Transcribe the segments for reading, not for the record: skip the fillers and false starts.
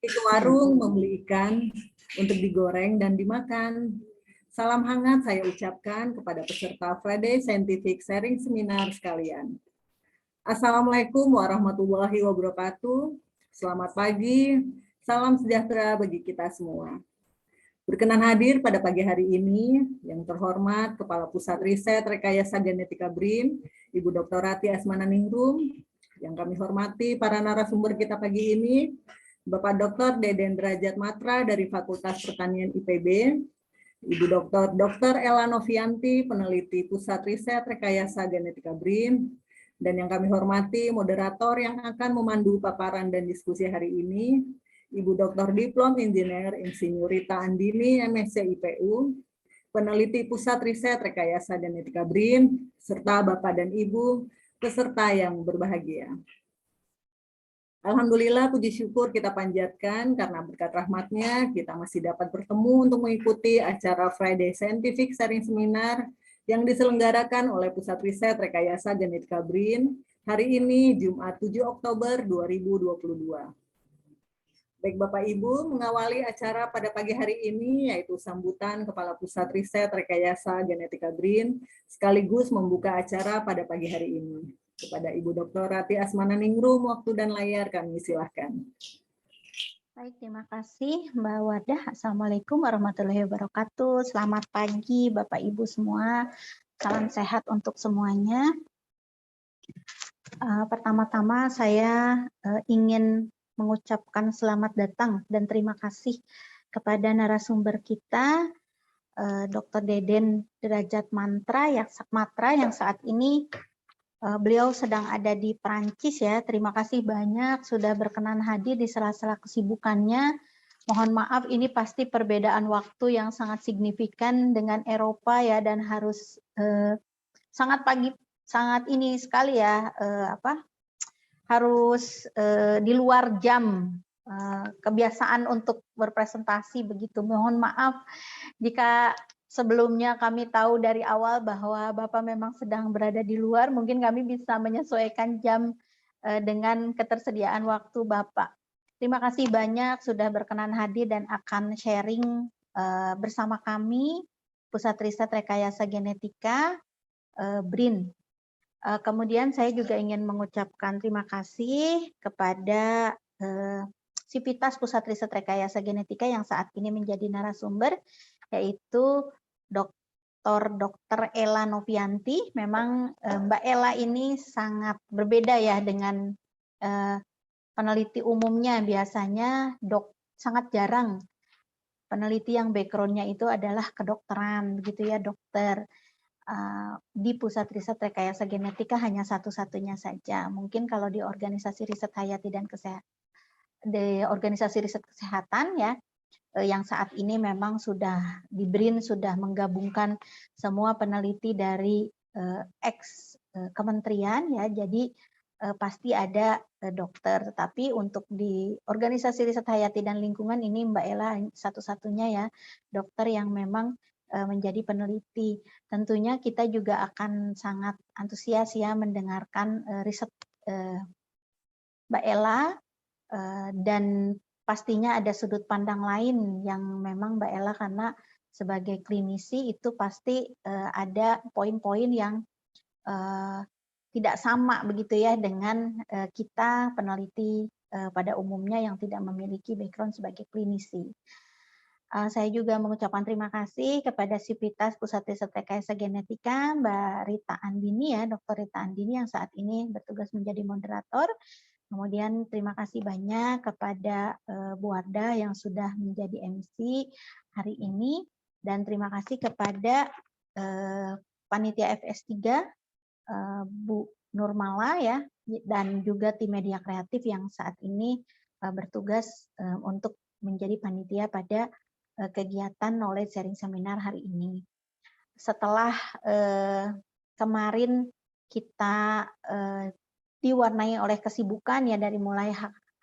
ke warung membeli ikan untuk digoreng dan dimakan. Salam hangat saya ucapkan kepada peserta Friday Scientific Sharing Seminar sekalian. Assalamualaikum warahmatullahi wabarakatuh. Selamat pagi, salam sejahtera bagi kita semua. Berkenan hadir pada pagi hari ini yang terhormat Kepala Pusat Riset Rekayasa Genetika BRIN, Ibu Dr. Rati Asmananingrum, yang kami hormati para narasumber kita pagi ini, Bapak Dr. Deden Derajat Matra dari Fakultas Pertanian IPB, Ibu Dr. Ella Novianti, peneliti Pusat Riset Rekayasa Genetika BRIN, dan yang kami hormati moderator yang akan memandu paparan dan diskusi hari ini, Ibu Dr. Diplom Engineer Insinyur Rita Andini, MSc IPU, peneliti Pusat Riset Rekayasa Genetika BRIN, serta Bapak dan Ibu peserta yang berbahagia. Alhamdulillah, puji syukur kita panjatkan karena berkat rahmatnya kita masih dapat bertemu untuk mengikuti acara Friday Scientific Sharing Seminar yang diselenggarakan oleh Pusat Riset Rekayasa Genetika BRIN hari ini Jumat 7 Oktober 2022. Baik Bapak Ibu, mengawali acara pada pagi hari ini yaitu sambutan Kepala Pusat Riset Rekayasa Genetika BRIN sekaligus membuka acara pada pagi hari ini. Kepada Ibu Dr. Rati Asmananingrum, waktu dan layar kami silahkan. Baik, terima kasih Mbak Wadah. Assalamualaikum warahmatullahi wabarakatuh. Selamat pagi Bapak Ibu semua. Salam sehat untuk semuanya. Pertama-tama saya ingin mengucapkan selamat datang dan terima kasih kepada narasumber kita, Dr. Deden Derajat Matra yang saat ini beliau sedang ada di Perancis ya. Terima kasih banyak sudah berkenan hadir di sela-sela kesibukannya. Mohon maaf ini pasti perbedaan waktu yang sangat signifikan dengan Eropa ya, dan harus sangat ini sekali ya, harus di luar jam kebiasaan untuk berpresentasi begitu. Mohon maaf jika sebelumnya kami tahu dari awal bahwa Bapak memang sedang berada di luar, mungkin kami bisa menyesuaikan jam dengan ketersediaan waktu Bapak. Terima kasih banyak sudah berkenan hadir dan akan sharing bersama kami, Pusat Riset Rekayasa Genetika, BRIN. Kemudian saya juga ingin mengucapkan terima kasih kepada Sivitas Pusat Riset Rekayasa Genetika yang saat ini menjadi narasumber, yaitu Dr. Ella Novianti. Memang Mbak Ella ini sangat berbeda ya dengan peneliti umumnya. Biasanya sangat jarang peneliti yang background-nya itu adalah kedokteran, begitu ya dokter. Di Pusat Riset Rekayasa Genetika hanya satu-satunya saja. Mungkin kalau di organisasi riset hayati dan kesehatan, di organisasi riset kesehatan ya, yang saat ini memang sudah di BRIN sudah menggabungkan semua peneliti dari ex kementerian ya, jadi pasti ada dokter. Tetapi untuk di organisasi riset hayati dan lingkungan ini Mbak Ella satu-satunya ya dokter yang memang menjadi peneliti. Tentunya kita juga akan sangat antusias ya mendengarkan riset Mbak Ella, dan pastinya ada sudut pandang lain yang memang Mbak Ella karena sebagai klinisi itu pasti ada poin-poin yang tidak sama begitu ya dengan kita peneliti pada umumnya yang tidak memiliki background sebagai klinisi. Saya juga mengucapkan terima kasih kepada Sivitas Pusat Riset Rekayasa Genetika, Mbak Rita Andini ya, Dr. Rita Andini yang saat ini bertugas menjadi moderator. Kemudian terima kasih banyak kepada Bu Wardah yang sudah menjadi MC hari ini, dan terima kasih kepada Panitia FS3, Bu Nurmala ya, dan juga tim media kreatif yang saat ini bertugas untuk menjadi panitia pada kegiatan knowledge sharing seminar hari ini. Setelah kemarin kita diwarnai oleh kesibukan ya, dari mulai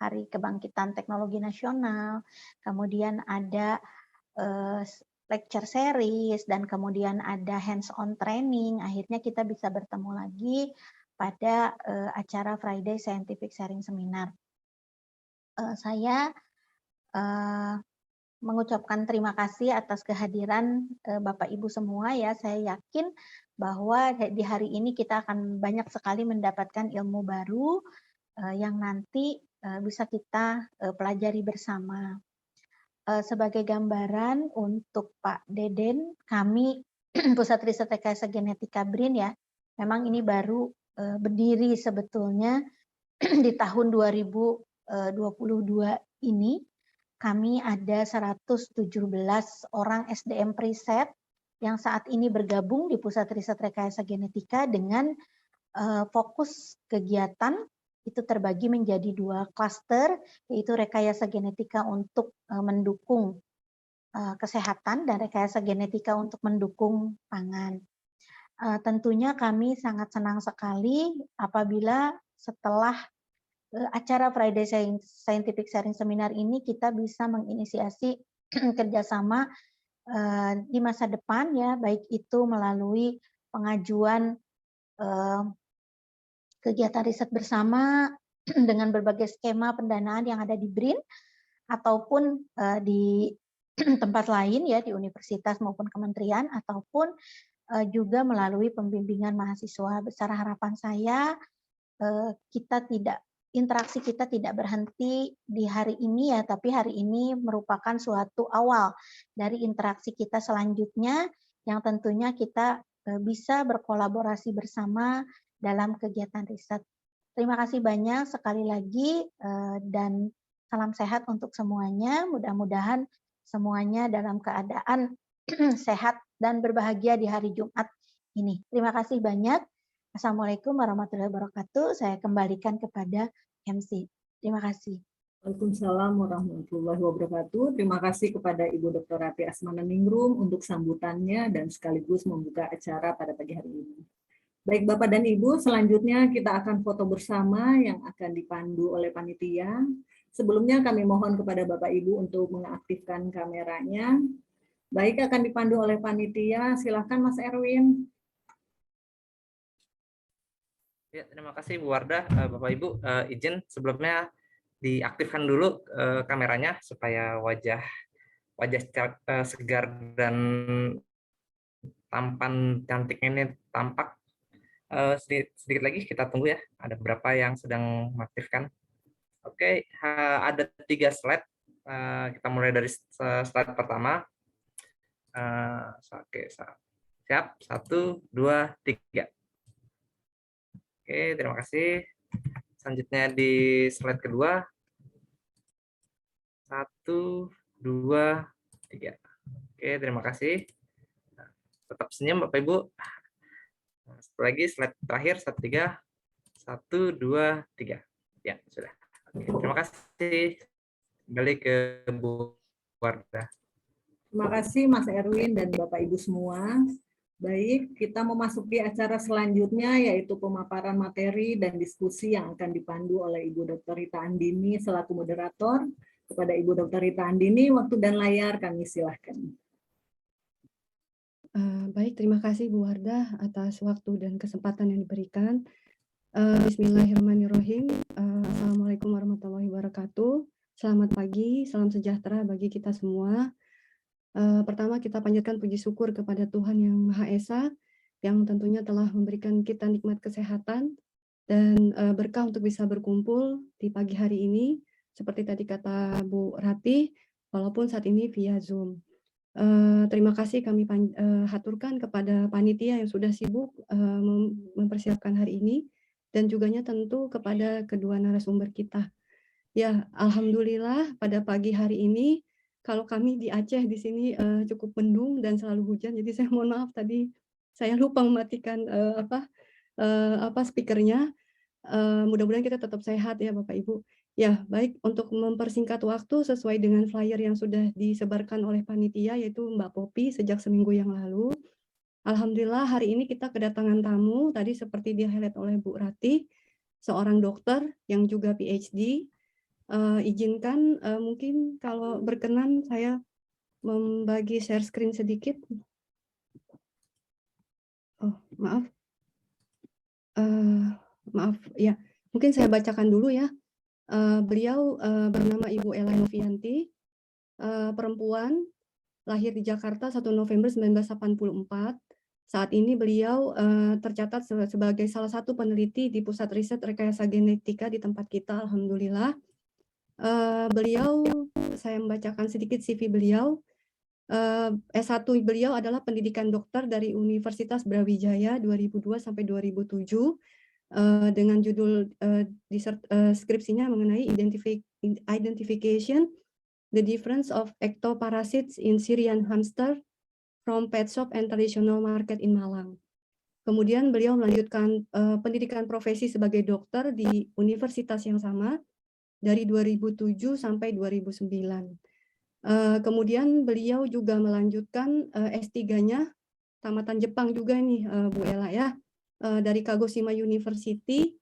Hari Kebangkitan Teknologi Nasional, kemudian ada lecture series, dan kemudian ada hands-on training, akhirnya kita bisa bertemu lagi pada acara Friday Scientific Sharing Seminar. Saya mengucapkan terima kasih atas kehadiran Bapak Ibu semua ya. Saya yakin bahwa di hari ini kita akan banyak sekali mendapatkan ilmu baru yang nanti bisa kita pelajari bersama. Sebagai gambaran untuk Pak Deden, kami Pusat Riset Rekayasa Genetika BRIN ya, memang ini baru berdiri sebetulnya di tahun 2022 ini. Kami ada 117 orang SDM Preset yang saat ini bergabung di Pusat Riset Rekayasa Genetika dengan fokus kegiatan itu terbagi menjadi 2 klaster, yaitu rekayasa genetika untuk mendukung kesehatan dan rekayasa genetika untuk mendukung pangan. Tentunya kami sangat senang sekali apabila setelah acara Friday Scientific Sharing Seminar ini kita bisa menginisiasi kerjasama di masa depan ya, baik itu melalui pengajuan kegiatan riset bersama dengan berbagai skema pendanaan yang ada di BRIN ataupun di tempat lain ya, di universitas maupun kementerian, ataupun juga melalui pembimbingan mahasiswa. Besar harapan saya interaksi kita tidak berhenti di hari ini ya, tapi hari ini merupakan suatu awal dari interaksi kita selanjutnya yang tentunya kita bisa berkolaborasi bersama dalam kegiatan riset. Terima kasih banyak sekali lagi dan salam sehat untuk semuanya. Mudah-mudahan semuanya dalam keadaan sehat dan berbahagia di hari Jumat ini. Terima kasih banyak. Assalamualaikum warahmatullahi wabarakatuh. Saya kembalikan kepada MC. Terima kasih. Waalaikumsalam warahmatullahi wabarakatuh. Terima kasih kepada Ibu Dr. Rati Asmananingrum untuk sambutannya dan sekaligus membuka acara pada pagi hari ini. Baik Bapak dan Ibu, selanjutnya kita akan foto bersama yang akan dipandu oleh panitia. Sebelumnya kami mohon kepada Bapak Ibu untuk mengaktifkan kameranya. Baik, akan dipandu oleh panitia. Silakan Mas Erwin. Ya, terima kasih Bu Wardah. Bapak Ibu, izin sebelumnya diaktifkan dulu kameranya supaya wajah segar dan tampan cantik ini tampak. Sedikit lagi kita tunggu ya, ada beberapa yang sedang mengaktifkan. Oke, ada 3 slide. Kita mulai dari slide pertama. Oke, siap, 1, 2, 3. Oke, terima kasih. Selanjutnya di slide kedua. 1, 2, 3. Oke, terima kasih. Tetap senyum Bapak Ibu. Satu lagi slide terakhir, 1, 3. 1, 2, 3. Ya, sudah. Oke, terima kasih. Kembali ke Bu Wardah. Terima kasih Mas Erwin dan Bapak Ibu semua. Baik, kita memasuki acara selanjutnya yaitu pemaparan materi dan diskusi yang akan dipandu oleh Ibu Dr. Rita Andini selaku moderator. Kepada Ibu Dr. Rita Andini, waktu dan layar kami silahkan. Baik, terima kasih Bu Wardah atas waktu dan kesempatan yang diberikan. Bismillahirrahmanirrahim. Assalamualaikum warahmatullahi wabarakatuh. Selamat pagi, salam sejahtera bagi kita semua. Pertama kita panjatkan puji syukur kepada Tuhan Yang Maha Esa yang tentunya telah memberikan kita nikmat kesehatan dan berkah untuk bisa berkumpul di pagi hari ini seperti tadi kata Bu Rati, walaupun saat ini via Zoom. Terima kasih kami haturkan kepada panitia yang sudah sibuk mempersiapkan hari ini dan juganya tentu kepada kedua narasumber kita. Ya, alhamdulillah pada pagi hari ini kalau kami di Aceh di sini cukup mendung dan selalu hujan, jadi saya mohon maaf tadi saya lupa mematikan speakernya. Mudah-mudahan kita tetap sehat ya Bapak Ibu. Ya, baik, untuk mempersingkat waktu sesuai dengan flyer yang sudah disebarkan oleh panitia yaitu Mbak Popi sejak seminggu yang lalu. Alhamdulillah hari ini kita kedatangan tamu tadi seperti di-highlight oleh Bu Rati, seorang dokter yang juga PhD. Izinkan mungkin kalau berkenan saya membagi share screen sedikit. Oh, maaf. Maaf ya, mungkin saya bacakan dulu ya. Beliau bernama Ibu Ella Novianti, perempuan, lahir di Jakarta 1 November 1984. Saat ini beliau tercatat sebagai salah satu peneliti di Pusat Riset Rekayasa Genetika di tempat kita, alhamdulillah. Beliau, saya membacakan sedikit CV beliau. S1 beliau adalah pendidikan dokter dari Universitas Brawijaya 2002 sampai 2007 dengan judul skripsinya mengenai identification the difference of ectoparasites in Syrian hamster from pet shop and traditional market in Malang. Kemudian beliau melanjutkan pendidikan profesi sebagai dokter di universitas yang sama dari 2007 sampai 2009. Kemudian beliau juga melanjutkan S3-nya tamatan Jepang juga nih Bu Ella ya, dari Kagoshima University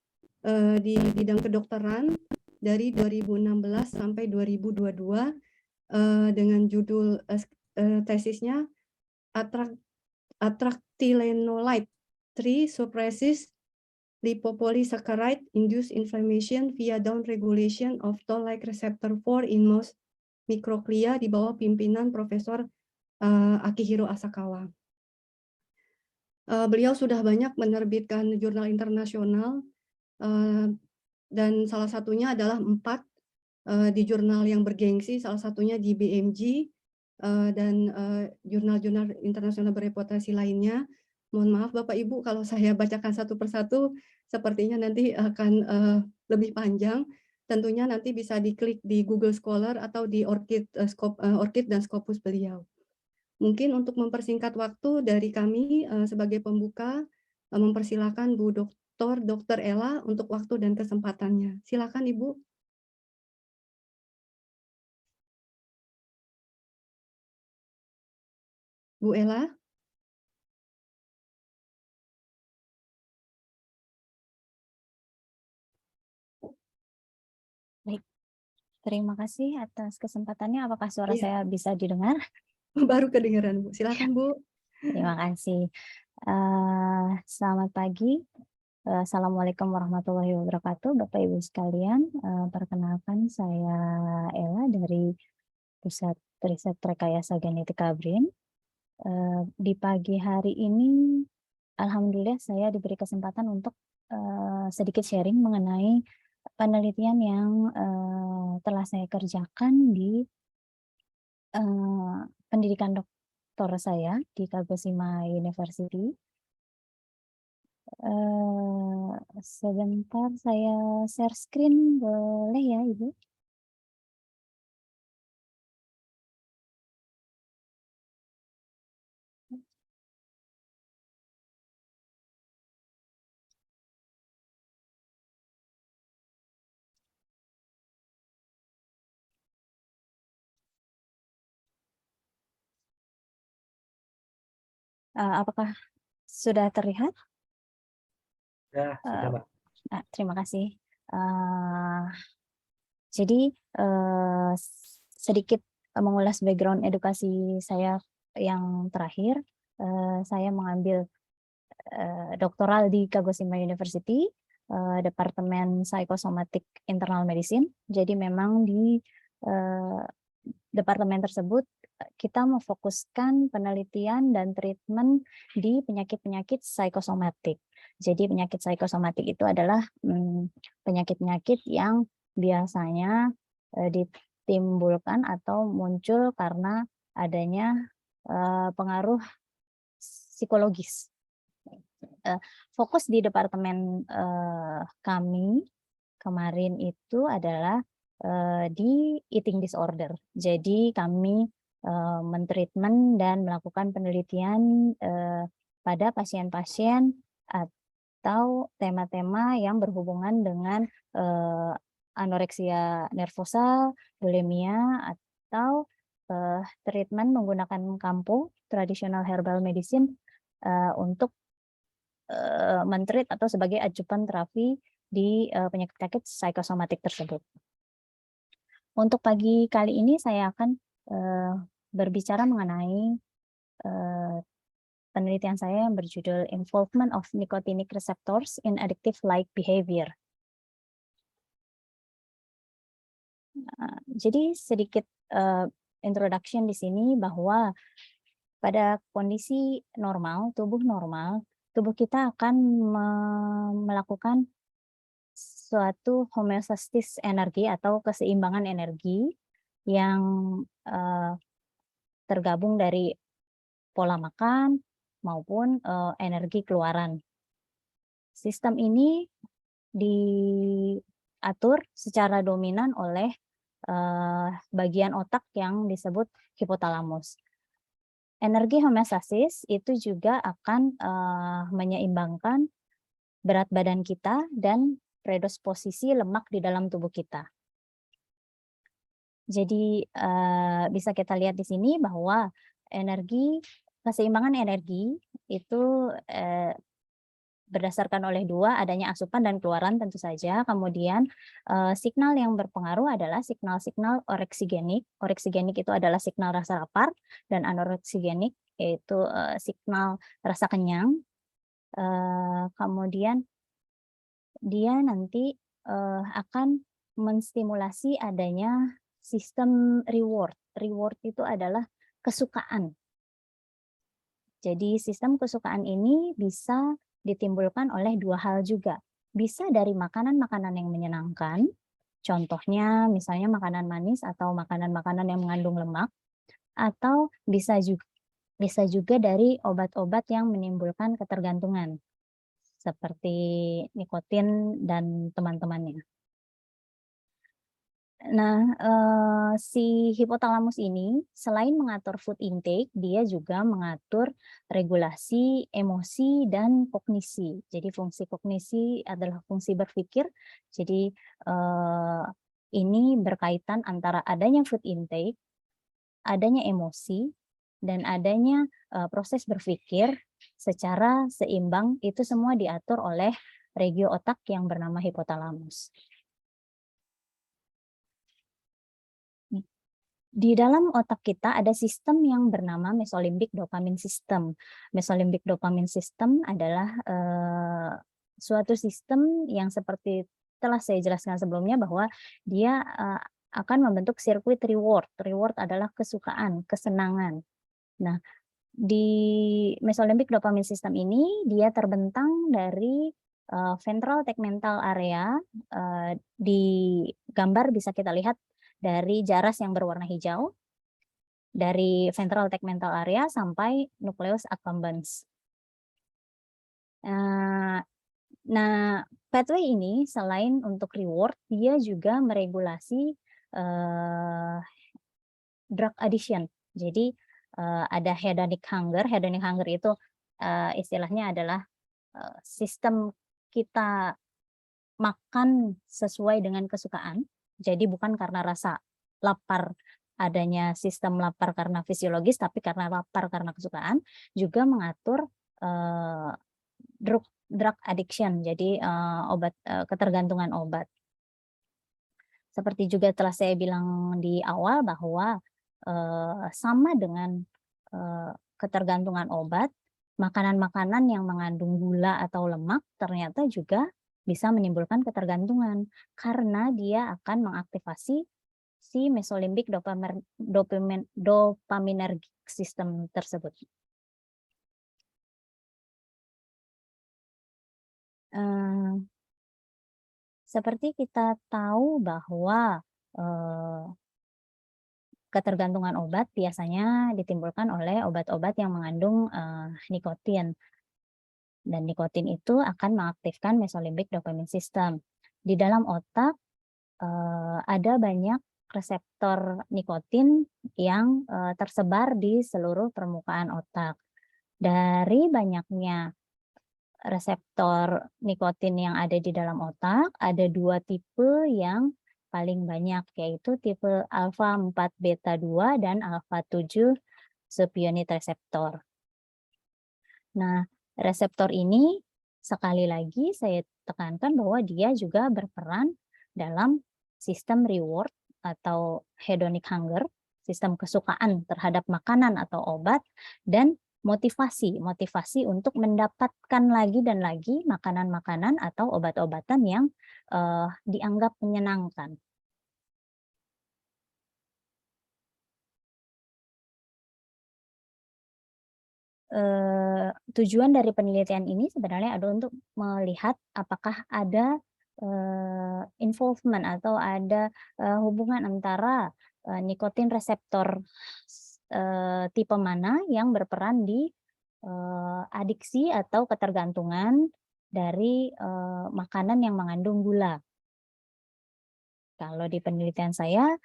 di bidang kedokteran dari 2016 sampai 2022 dengan judul tesisnya Atractylenolide 3 suppresses lipopolysaccharide induced inflammation via down regulation of toll-like receptor 4 in mouse microglia di bawah pimpinan Profesor Akihiro Asakawa. Beliau sudah banyak menerbitkan jurnal internasional dan salah satunya adalah 4 di jurnal yang bergengsi, salah satunya di BMG dan jurnal-jurnal internasional bereputasi lainnya. Mohon maaf Bapak Ibu kalau saya bacakan satu persatu, sepertinya nanti akan lebih panjang. Tentunya nanti bisa diklik di Google Scholar atau di Orchid dan Scopus beliau. Mungkin untuk mempersingkat waktu dari kami sebagai pembuka, mempersilakan Bu Dr. Ella untuk waktu dan kesempatannya. Silakan Ibu. Bu Ella. Baik, terima kasih atas kesempatannya. Apakah suara Iya. saya bisa didengar? Baru kedengaran Bu. Silakan Bu. Terima kasih. Selamat pagi. Assalamualaikum warahmatullahi wabarakatuh, Bapak Ibu sekalian. Perkenalkan saya Ella dari Pusat Riset Rekayasa Genetika BRIN. Di pagi hari ini, alhamdulillah saya diberi kesempatan untuk sedikit sharing mengenai penelitian yang telah saya kerjakan di pendidikan doktor saya di Kagoshima University. Sebentar saya share screen, boleh ya Ibu? Apakah sudah terlihat? Ya, sudah, Mbak. Terima kasih. Jadi sedikit mengulas background edukasi saya yang terakhir. Saya mengambil doktoral di Kagoshima University, Departemen Psychosomatic Internal Medicine. Jadi memang di departemen tersebut kita memfokuskan penelitian dan treatment di penyakit-penyakit psikosomatik. Jadi penyakit psikosomatik itu adalah penyakit-penyakit yang biasanya ditimbulkan atau muncul karena adanya pengaruh psikologis. Fokus di departemen kami kemarin itu adalah di eating disorder. Jadi kami mentreatment dan melakukan penelitian pada pasien-pasien atau tema-tema yang berhubungan dengan anoreksia nervosa, bulimia, atau treatment menggunakan kampo, traditional herbal medicine, untuk mentreat atau sebagai ajudan terapi di penyakit-penyakit psikosomatik tersebut. Untuk pagi kali ini saya akan berbicara mengenai penelitian saya yang berjudul Involvement of Nicotinic Receptors in Addictive-like Behavior. Jadi sedikit introduction di sini bahwa pada kondisi normal, tubuh kita akan melakukan suatu homeostasis energi atau keseimbangan energi yang tergabung dari pola makan maupun energi keluaran. Sistem ini diatur secara dominan oleh bagian otak yang disebut hipotalamus. Energi homeostasis itu juga akan menyeimbangkan berat badan kita dan predisposisi lemak di dalam tubuh kita. Jadi bisa kita lihat di sini bahwa keseimbangan energi itu berdasarkan oleh dua, adanya asupan dan keluaran tentu saja. Kemudian signal yang berpengaruh adalah signal-signal oreksigenik. Oreksigenik itu adalah signal rasa lapar, dan anoreksigenik yaitu signal rasa kenyang. Kemudian dia nanti akan menstimulasi adanya sistem reward. Reward itu adalah kesukaan. Jadi sistem kesukaan ini bisa ditimbulkan oleh dua hal juga. Bisa dari makanan-makanan yang menyenangkan, contohnya misalnya makanan manis atau makanan-makanan yang mengandung lemak, atau bisa juga dari obat-obat yang menimbulkan ketergantungan, seperti nikotin dan teman-temannya. Nah, si hipotalamus ini selain mengatur food intake, dia juga mengatur regulasi emosi dan kognisi. Jadi fungsi kognisi adalah fungsi berpikir. Jadi ini berkaitan antara adanya food intake, adanya emosi, dan adanya proses berpikir secara seimbang. Itu semua diatur oleh regio otak yang bernama hipotalamus. Di dalam otak kita ada sistem yang bernama mesolimbik dopamine system. Mesolimbik dopamine system adalah suatu sistem yang seperti telah saya jelaskan sebelumnya, bahwa dia akan membentuk sirkuit reward. Reward adalah kesukaan, kesenangan. Nah, di mesolimbik dopamine system ini dia terbentang dari ventral tegmental area. Di gambar bisa kita lihat dari jaras yang berwarna hijau, dari ventral tegmental area sampai nucleus accumbens. Nah, pathway ini selain untuk reward, dia juga meregulasi drug addiction. Jadi ada hedonic hunger. Hedonic hunger itu istilahnya adalah sistem kita makan sesuai dengan kesukaan. Jadi bukan karena rasa lapar, adanya sistem lapar karena fisiologis, tapi karena lapar karena kesukaan. Juga mengatur drug addiction, jadi ketergantungan obat. Seperti juga telah saya bilang di awal bahwa sama dengan ketergantungan obat, makanan-makanan yang mengandung gula atau lemak ternyata juga bisa menimbulkan ketergantungan, karena dia akan mengaktifasi si mesolimbik dopaminergic system tersebut. Seperti kita tahu bahwa ketergantungan obat biasanya ditimbulkan oleh obat-obat yang mengandung nikotin. Dan nikotin itu akan mengaktifkan mesolimbik dopamine system. Di dalam otak ada banyak reseptor nikotin yang tersebar di seluruh permukaan otak. Dari banyaknya reseptor nikotin yang ada di dalam otak, ada dua tipe yang paling banyak, yaitu tipe alfa 4 beta 2 dan alfa 7 subunit reseptor. Nah, reseptor ini sekali lagi saya tekankan bahwa dia juga berperan dalam sistem reward atau hedonic hunger, sistem kesukaan terhadap makanan atau obat, dan motivasi untuk mendapatkan lagi dan lagi makanan-makanan atau obat-obatan yang dianggap menyenangkan. tujuan dari penelitian ini sebenarnya ada untuk melihat apakah ada involvement atau ada hubungan antara nikotin reseptor tipe mana yang berperan di adiksi atau ketergantungan dari makanan yang mengandung gula. Kalau di penelitian saya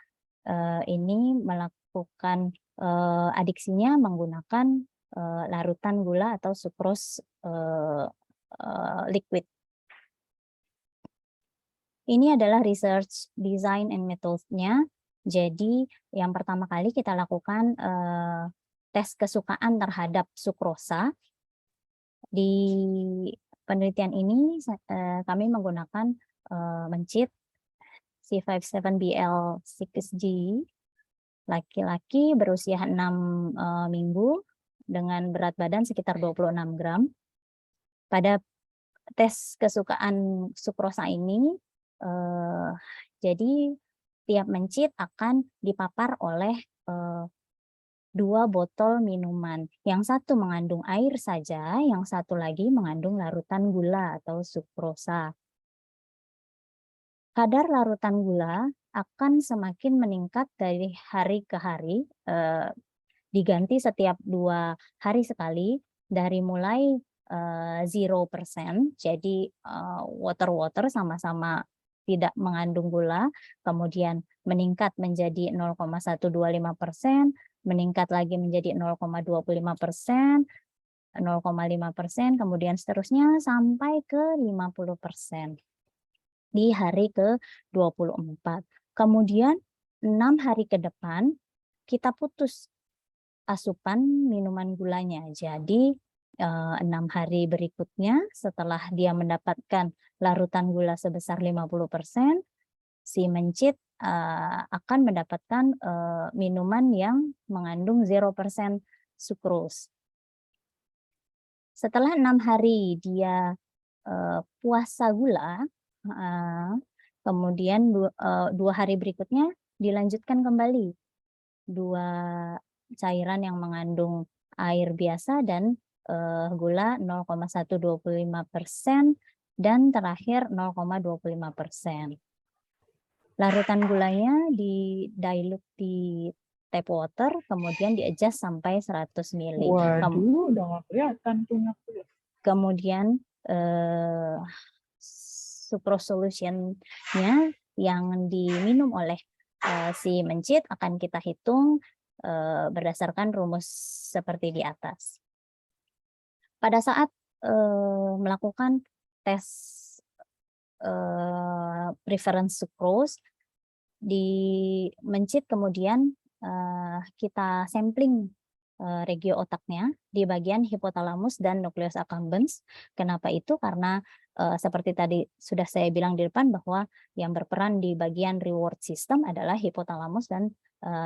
ini melakukan adiksinya menggunakan larutan gula atau sukrose liquid. Ini adalah research design and methods-nya. Jadi yang pertama kali kita lakukan tes kesukaan terhadap sukrosa. Di penelitian ini kami menggunakan mencit C57BL6G laki-laki berusia 6 minggu dengan berat badan sekitar 26 gram. Pada tes kesukaan sukrosa ini, jadi tiap mencit akan dipapar oleh 2 botol minuman. Yang satu mengandung air saja, yang satu lagi mengandung larutan gula atau sukrosa. Kadar larutan gula akan semakin meningkat dari hari ke hari, diganti setiap 2 hari sekali, dari mulai 0%, jadi water sama-sama tidak mengandung gula, kemudian meningkat menjadi 0,125%, meningkat lagi menjadi 0,25%, 0,5%, kemudian seterusnya sampai ke 50% di hari ke-24. Kemudian 6 hari ke depan kita putus asupan minuman gulanya. Jadi 6 hari berikutnya setelah dia mendapatkan larutan gula sebesar 50%, si mencit akan mendapatkan minuman yang mengandung 0% sukrose. Setelah 6 hari dia puasa gula, kemudian 2 hari berikutnya dilanjutkan kembali 2 cairan yang mengandung air biasa dan gula 0,125% dan terakhir 0,25%. Larutan gulanya dilute di tap water, kemudian di-adjust sampai 100 ml. Waduh, udah nggak kelihatan punya kulit. Kemudian sucrose solution-nya yang diminum oleh si mencit akan kita hitung berdasarkan rumus seperti di atas. Pada saat melakukan tes preference sucrose di mencit, kemudian kita sampling regio otaknya di bagian hipotalamus dan nucleus accumbens. Kenapa itu? Karena seperti tadi sudah saya bilang di depan bahwa yang berperan di bagian reward system adalah hipotalamus dan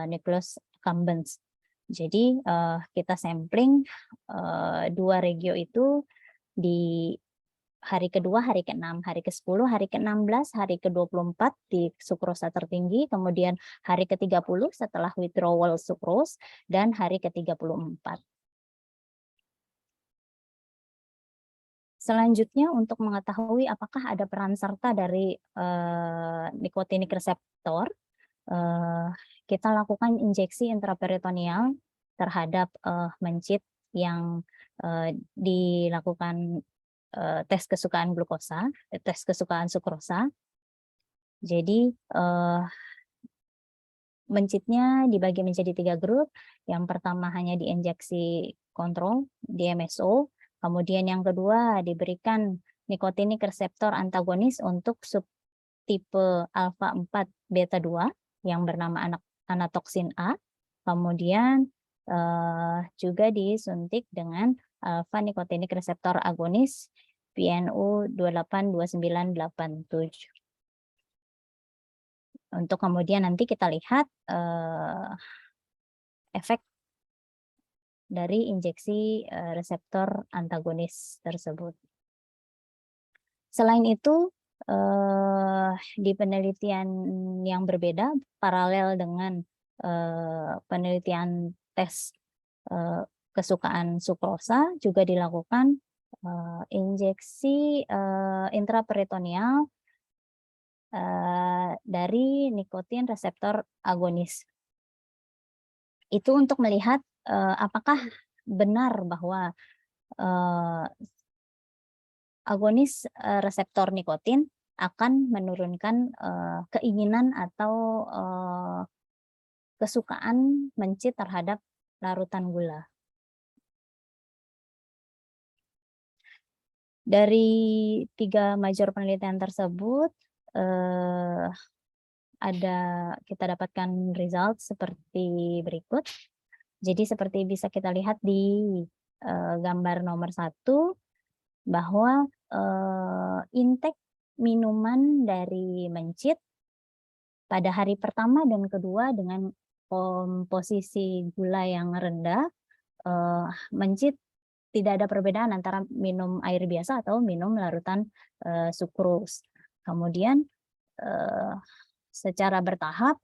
nucleus accumbens. Jadi kita sampling 2 regio itu di hari kedua, hari ke-6, hari ke-10, hari ke-16, hari ke-24 di sukrosa tertinggi, kemudian hari ke-30 setelah withdrawal sukrose, dan hari ke-34. Selanjutnya untuk mengetahui apakah ada peran serta dari nicotinic receptor, kita lakukan injeksi intraperitoneal terhadap mencit yang dilakukan tes kesukaan glukosa, tes kesukaan sukrosa. Jadi mencitnya dibagi menjadi 3 grup. Yang pertama hanya diinjeksi kontrol DMSO, kemudian yang kedua diberikan nicotinic receptor antagonis untuk subtipe alfa 4 beta 2 yang bernama anatoksin A, kemudian juga disuntik dengan alfa nicotinic receptor agonis PNU 282987. Untuk kemudian nanti kita lihat efek dari injeksi reseptor antagonis tersebut. Selain itu, di penelitian yang berbeda, paralel dengan penelitian tes kesukaan sukrosa juga dilakukan injeksi intraperitoneal dari nikotin reseptor agonis. Itu untuk melihat apakah benar bahwa agonis reseptor nikotin akan menurunkan keinginan atau kesukaan mencit terhadap larutan gula. Dari 3 major penelitian tersebut, kita dapatkan result seperti berikut. Jadi seperti bisa kita lihat di gambar nomor 1, bahwa intake minuman dari mencit pada hari pertama dan kedua dengan komposisi gula yang rendah, mencit tidak ada perbedaan antara minum air biasa atau minum larutan sukrus. Kemudian secara bertahap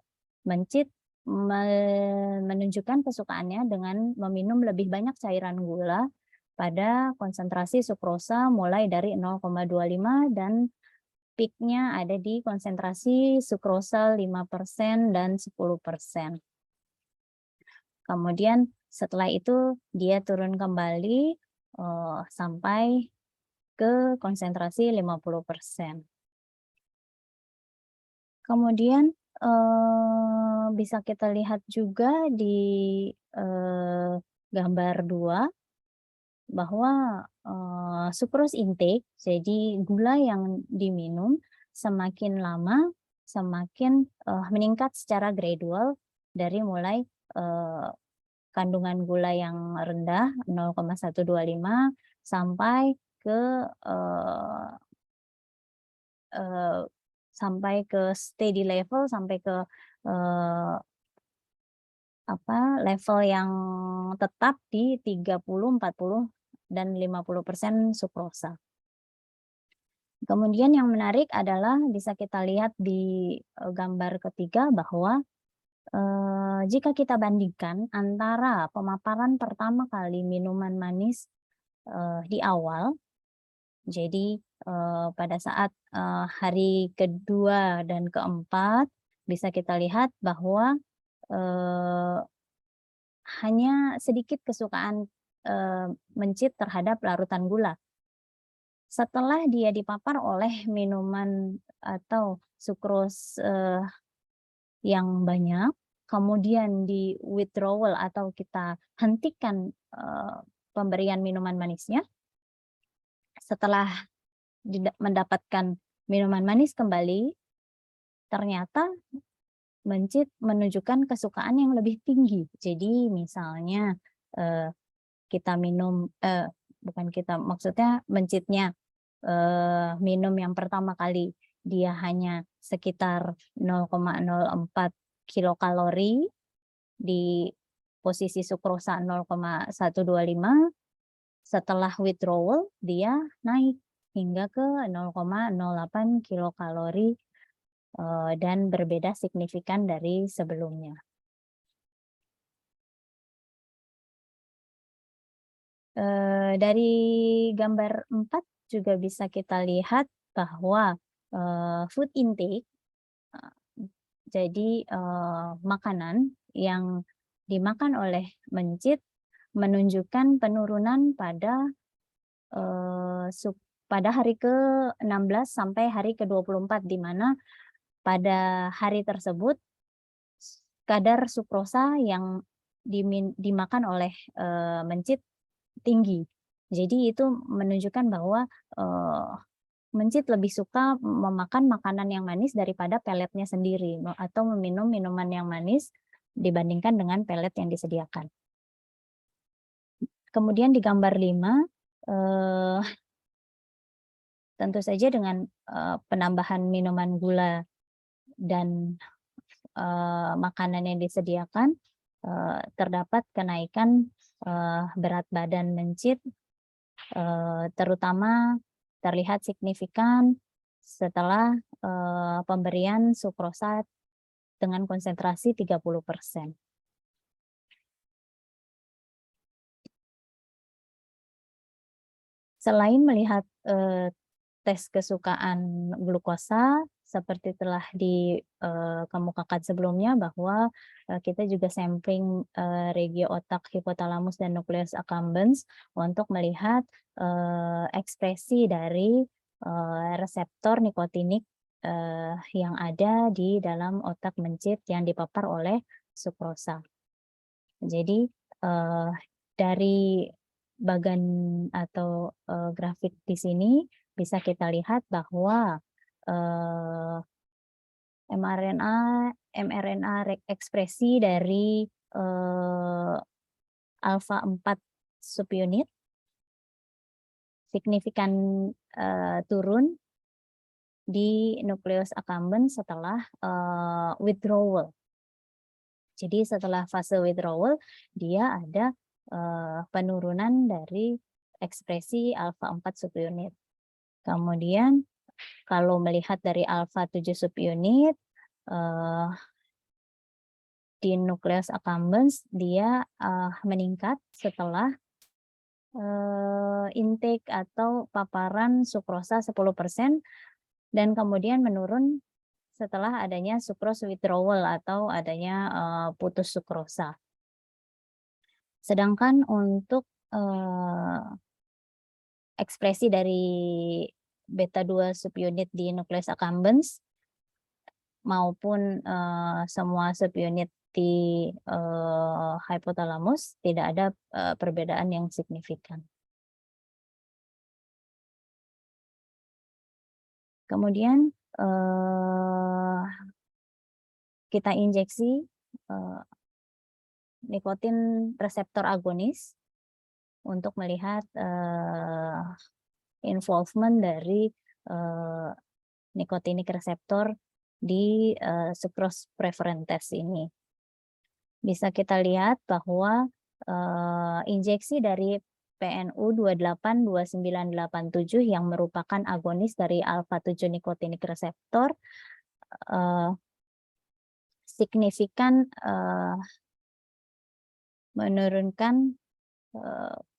mencit menunjukkan kesukaannya dengan meminum lebih banyak cairan gula pada konsentrasi sukrosa mulai dari 0,25 dan peaknya ada di konsentrasi sukrosa 5% dan 10%. Kemudian setelah itu dia turun kembali sampai ke konsentrasi 50%. Kemudian bisa kita lihat juga di gambar 2 bahwa sukrose intake, jadi gula yang diminum semakin lama semakin meningkat secara gradual dari mulai kandungan gula yang rendah 0,125 sampai ke steady level, sampai ke level yang tetap di 30, 40 dan 50% sukrosa. Kemudian yang menarik adalah bisa kita lihat di gambar ketiga bahwa jika kita bandingkan antara pemaparan pertama kali minuman manis di awal, jadi pada saat hari kedua dan keempat bisa kita lihat bahwa hanya sedikit kesukaan mencit terhadap larutan gula. Setelah dia dipapar oleh minuman atau sukros yang banyak, kemudian di withdrawal atau kita hentikan pemberian minuman manisnya, setelah mendapatkan minuman manis kembali, ternyata mencit menunjukkan kesukaan yang lebih tinggi. Jadi misalnya kita minum, maksudnya mencitnya minum yang pertama kali dia hanya sekitar 0,04 kilokalori di posisi sukrosa 0,125, setelah withdrawal dia naik hingga ke 0,08 kilokalori dan berbeda signifikan dari sebelumnya. Dari gambar 4 juga bisa kita lihat bahwa food intake, jadi makanan yang dimakan oleh mencit menunjukkan penurunan pada hari ke-16 sampai hari ke-24, di mana pada hari tersebut kadar sukrosa yang dimakan oleh mencit tinggi. Jadi itu menunjukkan bahwa mencit lebih suka memakan makanan yang manis daripada peletnya sendiri atau meminum minuman yang manis dibandingkan dengan pelet yang disediakan. Kemudian di gambar 5, tentu saja dengan penambahan minuman gula dan makanan yang disediakan, terdapat kenaikan berat badan mencit, terutama terlihat signifikan setelah pemberian sukrosa dengan konsentrasi 30%. Selain melihat tes kesukaan glukosa, seperti telah dikemukakan sebelumnya bahwa kita juga sampling regio otak, hipotalamus, dan nucleus accumbens untuk melihat ekspresi dari reseptor nikotinik yang ada di dalam otak mencit yang dipapar oleh sukrosa. Jadi dari bagan atau grafik di sini bisa kita lihat bahwa mRNA ekspresi dari alfa 4 subunit signifikan turun di nucleus accumbens setelah withdrawal. Jadi setelah fase withdrawal dia ada penurunan dari ekspresi alfa 4 subunit. Kemudian kalau melihat dari alfa 7 subunit di nucleus accumbens dia meningkat setelah intake atau paparan sukrosa 10% dan kemudian menurun setelah adanya sucrose withdrawal atau adanya putus sukrosa. Sedangkan untuk ekspresi dari beta 2 subunit di nucleus accumbens maupun semua subunit di hypothalamus tidak ada perbedaan yang signifikan. Kemudian kita injeksi nikotin reseptor agonis untuk melihat involvement dari nikotinik reseptor di sucrose preference test ini. Bisa kita lihat bahwa injeksi dari PNU 282987 yang merupakan agonis dari alfa 7 nikotinik reseptor signifikan menurunkan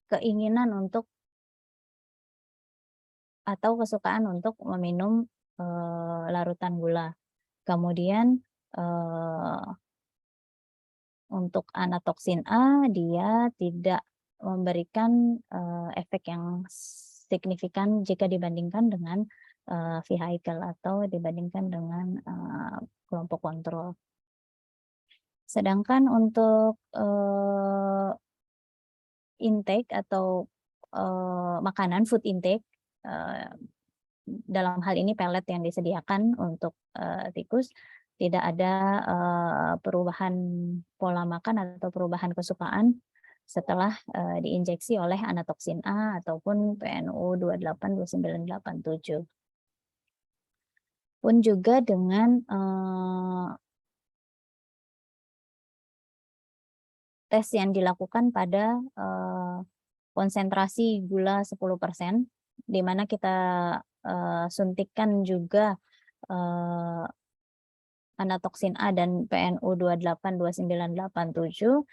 keinginan untuk atau kesukaan untuk meminum larutan gula. Kemudian untuk anatoksin A dia tidak memberikan efek yang signifikan jika dibandingkan dengan vehicle atau dibandingkan dengan kelompok kontrol. Sedangkan untuk intake atau makanan food intake dalam hal ini pelet yang disediakan untuk tikus tidak ada perubahan pola makan atau perubahan kesukaan setelah diinjeksi oleh anatoksin A ataupun PNU 282987. Pun juga dengan tes yang dilakukan pada konsentrasi gula 10%, di mana kita suntikkan juga anatoksin A dan PNU 282987,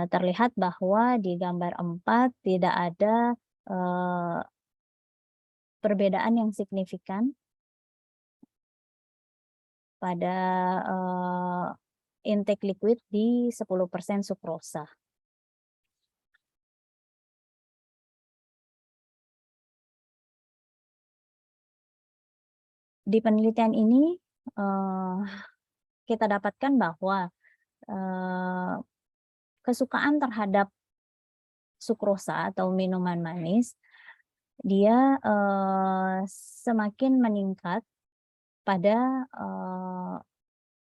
terlihat bahwa di gambar 4 tidak ada perbedaan yang signifikan pada intake liquid di 10% sukrosa. Di penelitian ini kita dapatkan bahwa kesukaan terhadap sukrosa atau minuman manis dia semakin meningkat pada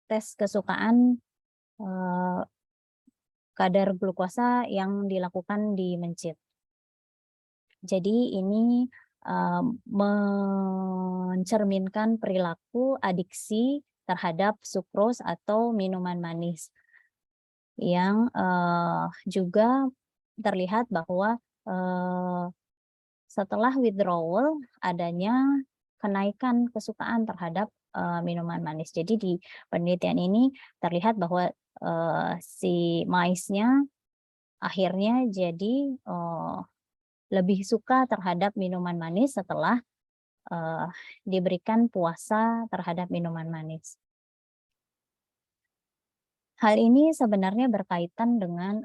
tes kesukaan kadar glukosa yang dilakukan di mencit. Jadi ini mencerminkan perilaku adiksi terhadap sukros atau minuman manis yang juga terlihat bahwa setelah withdrawal adanya kenaikan kesukaan terhadap minuman manis. Jadi di penelitian ini terlihat bahwa si mice-nya akhirnya jadi lebih suka terhadap minuman manis setelah diberikan puasa terhadap minuman manis. Hal ini sebenarnya berkaitan dengan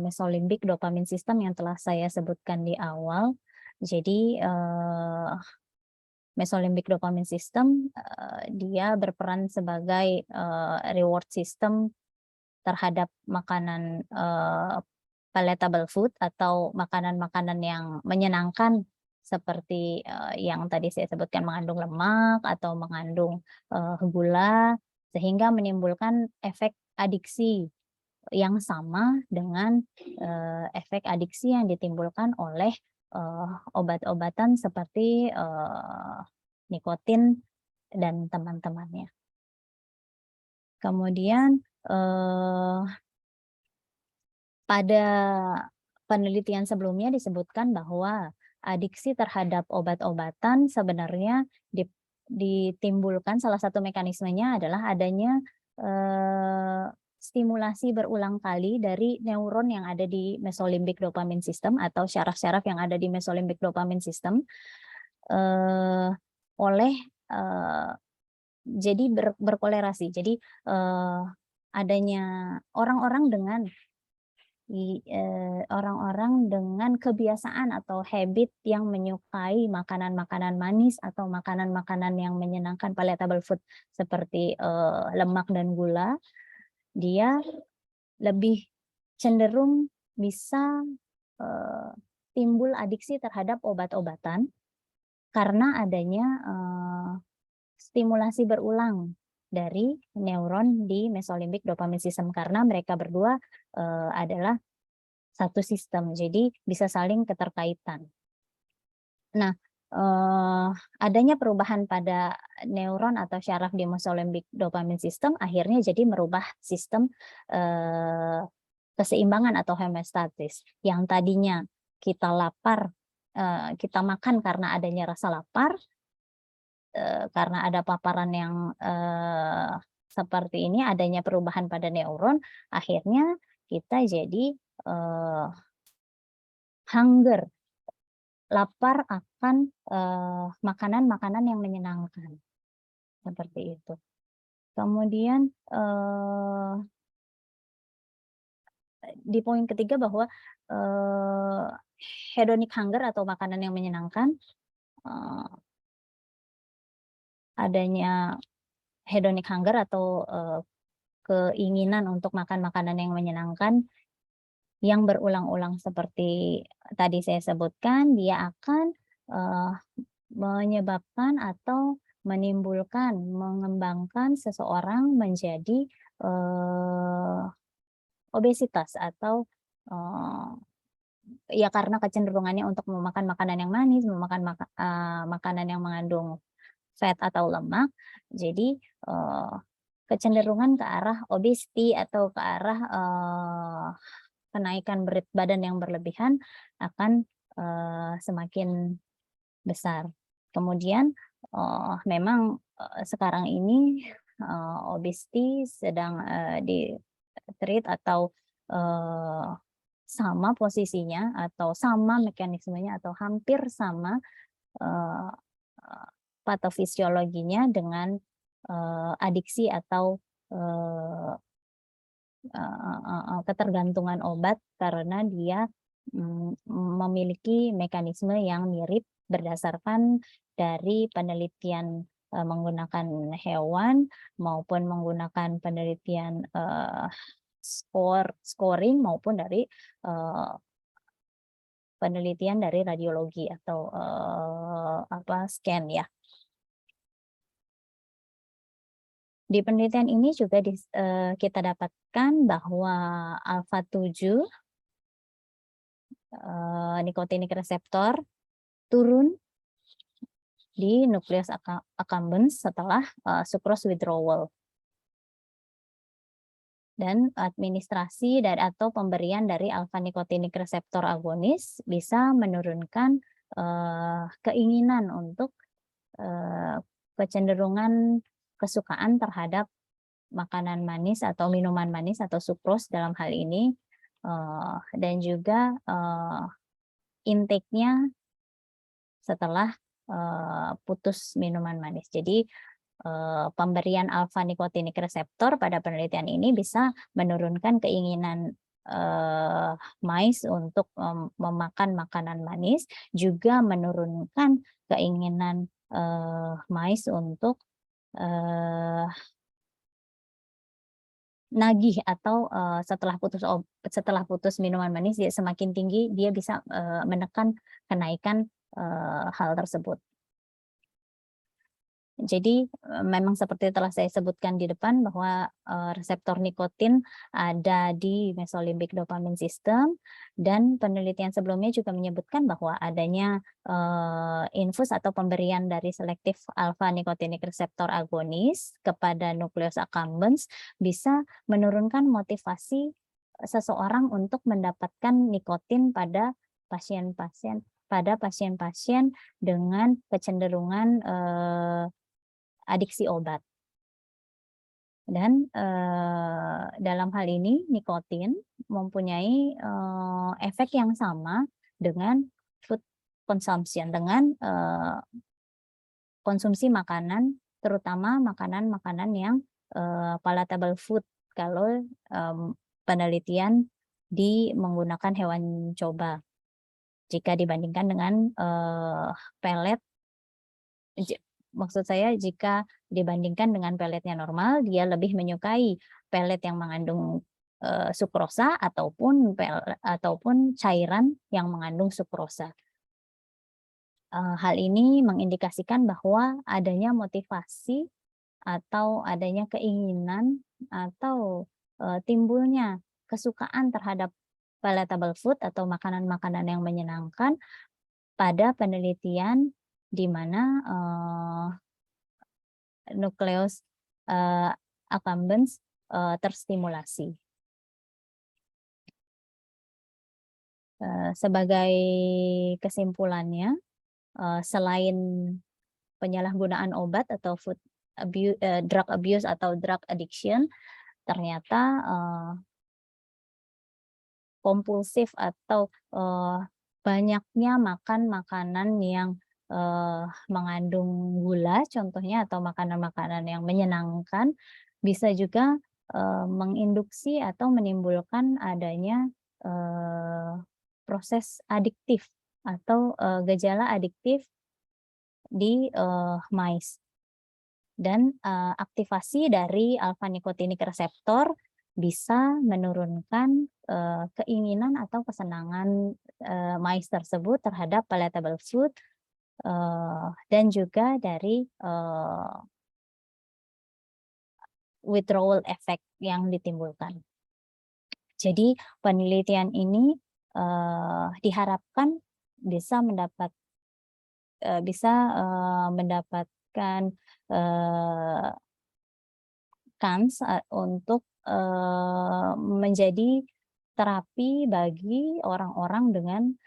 mesolimbik dopamin system yang telah saya sebutkan di awal. Jadi mesolimbik dopamin system dia berperan sebagai reward system terhadap makanan palatable food atau makanan-makanan yang menyenangkan seperti yang tadi saya sebutkan mengandung lemak atau mengandung gula, sehingga menimbulkan efek adiksi yang sama dengan efek adiksi yang ditimbulkan oleh obat-obatan seperti nikotin dan teman-temannya. Kemudian pada penelitian sebelumnya disebutkan bahwa adiksi terhadap obat-obatan sebenarnya ditimbulkan, salah satu mekanismenya adalah adanya stimulasi berulang kali dari neuron yang ada di mesolimbik dopamin system atau syaraf-syaraf yang ada di mesolimbik dopamin system jadi berkolerasi. Jadi adanya orang-orang dengan kebiasaan atau habit yang menyukai makanan-makanan manis atau makanan-makanan yang menyenangkan palatable food seperti lemak dan gula, dia lebih cenderung bisa timbul adiksi terhadap obat-obatan karena adanya stimulasi berulang dari neuron di mesolimbik dopamin system, karena mereka berdua adalah satu sistem, jadi bisa saling keterkaitan. Nah, adanya perubahan pada neuron atau syaraf di mesolimbik dopamin system akhirnya jadi merubah sistem keseimbangan atau homeostatis. Yang tadinya kita lapar, kita makan karena adanya rasa lapar, karena ada paparan yang seperti ini, adanya perubahan pada neuron, akhirnya kita jadi hunger, lapar akan makanan-makanan yang menyenangkan, seperti itu. Kemudian di poin ketiga bahwa hedonic hunger atau makanan yang menyenangkan, adanya hedonic hunger atau keinginan untuk makan makanan yang menyenangkan yang berulang-ulang seperti tadi saya sebutkan, dia akan menyebabkan atau menimbulkan, mengembangkan seseorang menjadi obesitas atau ya karena kecenderungannya untuk memakan makanan yang manis, memakan makanan yang mengandung fat atau lemak, jadi kecenderungan ke arah obesity atau ke arah kenaikan berat badan yang berlebihan akan semakin besar. Kemudian memang sekarang ini obesity sedang di-treat atau sama posisinya atau sama mekanismenya atau hampir sama patofisiologinya dengan adiksi atau ketergantungan obat, karena dia memiliki mekanisme yang mirip berdasarkan dari penelitian menggunakan hewan maupun menggunakan penelitian scoring maupun dari penelitian dari radiologi atau scan ya. Di penelitian ini juga kita dapatkan bahwa alpha-7 nicotinic receptor turun di nukleus accumbens setelah sucrose withdrawal. Dan administrasi atau pemberian dari alpha-nicotinic receptor agonis bisa menurunkan keinginan untuk kecenderungan kesukaan terhadap makanan manis atau minuman manis atau sucrose dalam hal ini, dan juga intake-nya setelah putus minuman manis. Jadi pemberian alpha nicotinic receptor pada penelitian ini bisa menurunkan keinginan mice untuk memakan makanan manis, juga menurunkan keinginan mice untuk nagih atau setelah putus minuman manis dia semakin tinggi, dia bisa menekan kenaikan hal tersebut. Jadi memang seperti telah saya sebutkan di depan bahwa reseptor nikotin ada di mesolimbic dopamine system, dan penelitian sebelumnya juga menyebutkan bahwa adanya infus atau pemberian dari selektif alpha nicotinic receptor agonis kepada nucleus accumbens bisa menurunkan motivasi seseorang untuk mendapatkan nikotin pada pasien-pasien dengan kecenderungan adiksi obat. Dan dalam hal ini nikotin mempunyai efek yang sama dengan food consumption, dengan konsumsi makanan, terutama makanan-makanan yang palatable food kalau penelitian menggunakan hewan coba. Jika dibandingkan dengan pelet, maksud saya jika dibandingkan dengan peletnya normal, dia lebih menyukai pelet yang mengandung sukrosa ataupun cairan yang mengandung sukrosa. Hal ini mengindikasikan bahwa adanya motivasi atau adanya keinginan atau timbulnya kesukaan terhadap palatable food atau makanan-makanan yang menyenangkan pada penelitian di mana nukleus accumbens terstimulasi. Sebagai kesimpulannya, selain penyalahgunaan obat atau drug abuse atau drug addiction, ternyata kompulsif atau banyaknya makan makanan yang mengandung gula contohnya, atau makanan-makanan yang menyenangkan, bisa juga menginduksi atau menimbulkan adanya proses adiktif atau gejala adiktif di mice. Dan aktivasi dari alpha nicotinic receptor bisa menurunkan keinginan atau kesenangan mice tersebut terhadap palatable food, dan juga dari withdrawal effect yang ditimbulkan. Jadi penelitian ini diharapkan bisa mendapatkan kans untuk menjadi terapi bagi orang-orang dengan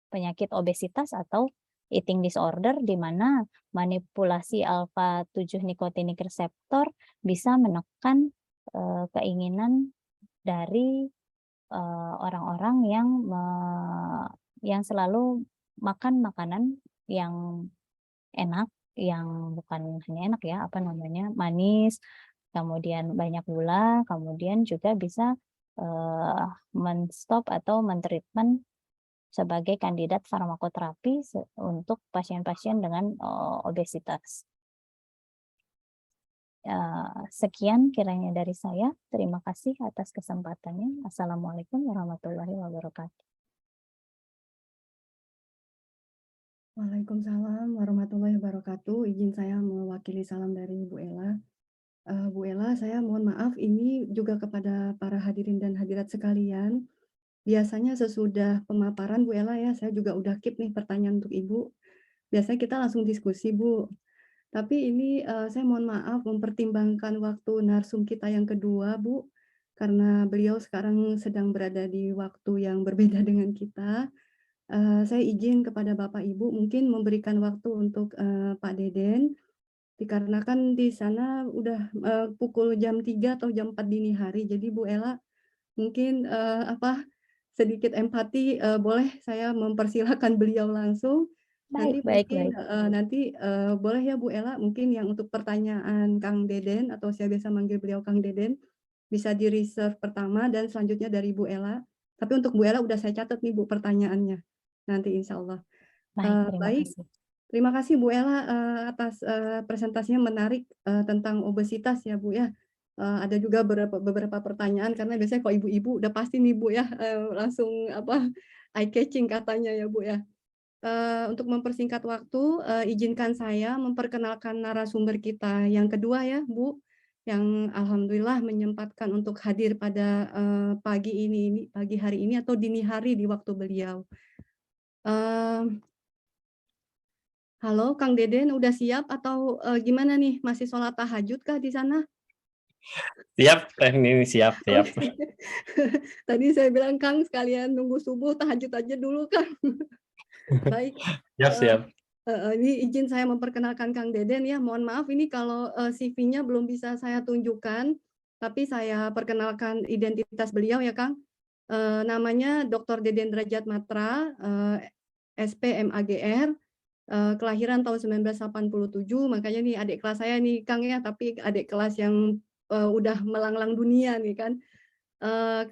penyakit obesitas atau eating disorder, di mana manipulasi alpha 7 nicotinic receptor bisa menekan keinginan dari orang-orang yang selalu makan makanan yang enak, yang bukan hanya enak ya, manis, kemudian banyak gula, kemudian juga bisa men-stop atau men-treatment sebagai kandidat farmakoterapi untuk pasien-pasien dengan obesitas. Sekian kiranya dari saya. Terima kasih atas kesempatannya. Assalamualaikum warahmatullahi wabarakatuh. Waalaikumsalam warahmatullahi wabarakatuh. Izin saya mewakili salam dari Bu Ella. Bu Ella, saya mohon maaf ini juga kepada para hadirin dan hadirat sekalian. Biasanya sesudah pemaparan Bu Ella ya, saya juga udah keep nih pertanyaan untuk Ibu. Biasanya kita langsung diskusi Bu. Tapi ini saya mohon maaf mempertimbangkan waktu narsum kita yang kedua Bu, karena beliau sekarang sedang berada di waktu yang berbeda dengan kita. Saya izin kepada Bapak Ibu mungkin memberikan waktu untuk Pak Deden, dikarenakan di sana udah pukul jam 3 atau jam 4 dini hari. Jadi Bu Ella mungkin sedikit empati, boleh saya mempersilahkan beliau langsung. Nanti Baik. mungkin boleh ya Bu Ella, mungkin yang untuk pertanyaan Kang Deden, atau saya biasa manggil beliau Kang Deden, bisa di-reserve pertama dan selanjutnya dari Bu Ella. Tapi untuk Bu Ella udah saya catat nih Bu pertanyaannya, nanti insya Allah. Baik, terima Baik, kasih. terima kasih Bu Ella atas presentasinya menarik tentang obesitas ya Bu ya. Ada juga beberapa pertanyaan, karena biasanya kalau ibu-ibu udah pasti nih Bu ya, langsung eye catching katanya ya Bu ya. Untuk mempersingkat waktu, izinkan saya memperkenalkan narasumber kita yang kedua ya Bu, yang alhamdulillah menyempatkan untuk hadir pada pagi hari ini atau dini hari di waktu beliau. Halo Kang Deden, udah siap atau gimana nih? Masih sholat tahajud kah di sana? Siap, ini siap. Oke. Tadi saya bilang Kang, sekalian nunggu subuh tahajud aja dulu Kang. Baik. Siap. Ini izin saya memperkenalkan Kang Deden ya. Mohon maaf ini kalau CV-nya belum bisa saya tunjukkan, tapi saya perkenalkan identitas beliau ya Kang. Namanya Dr. Deden Derajat Matra, SPMAGR, kelahiran tahun 1987, makanya nih adik kelas saya nih Kang ya, tapi adik kelas yang udah melanglang dunia nih kan.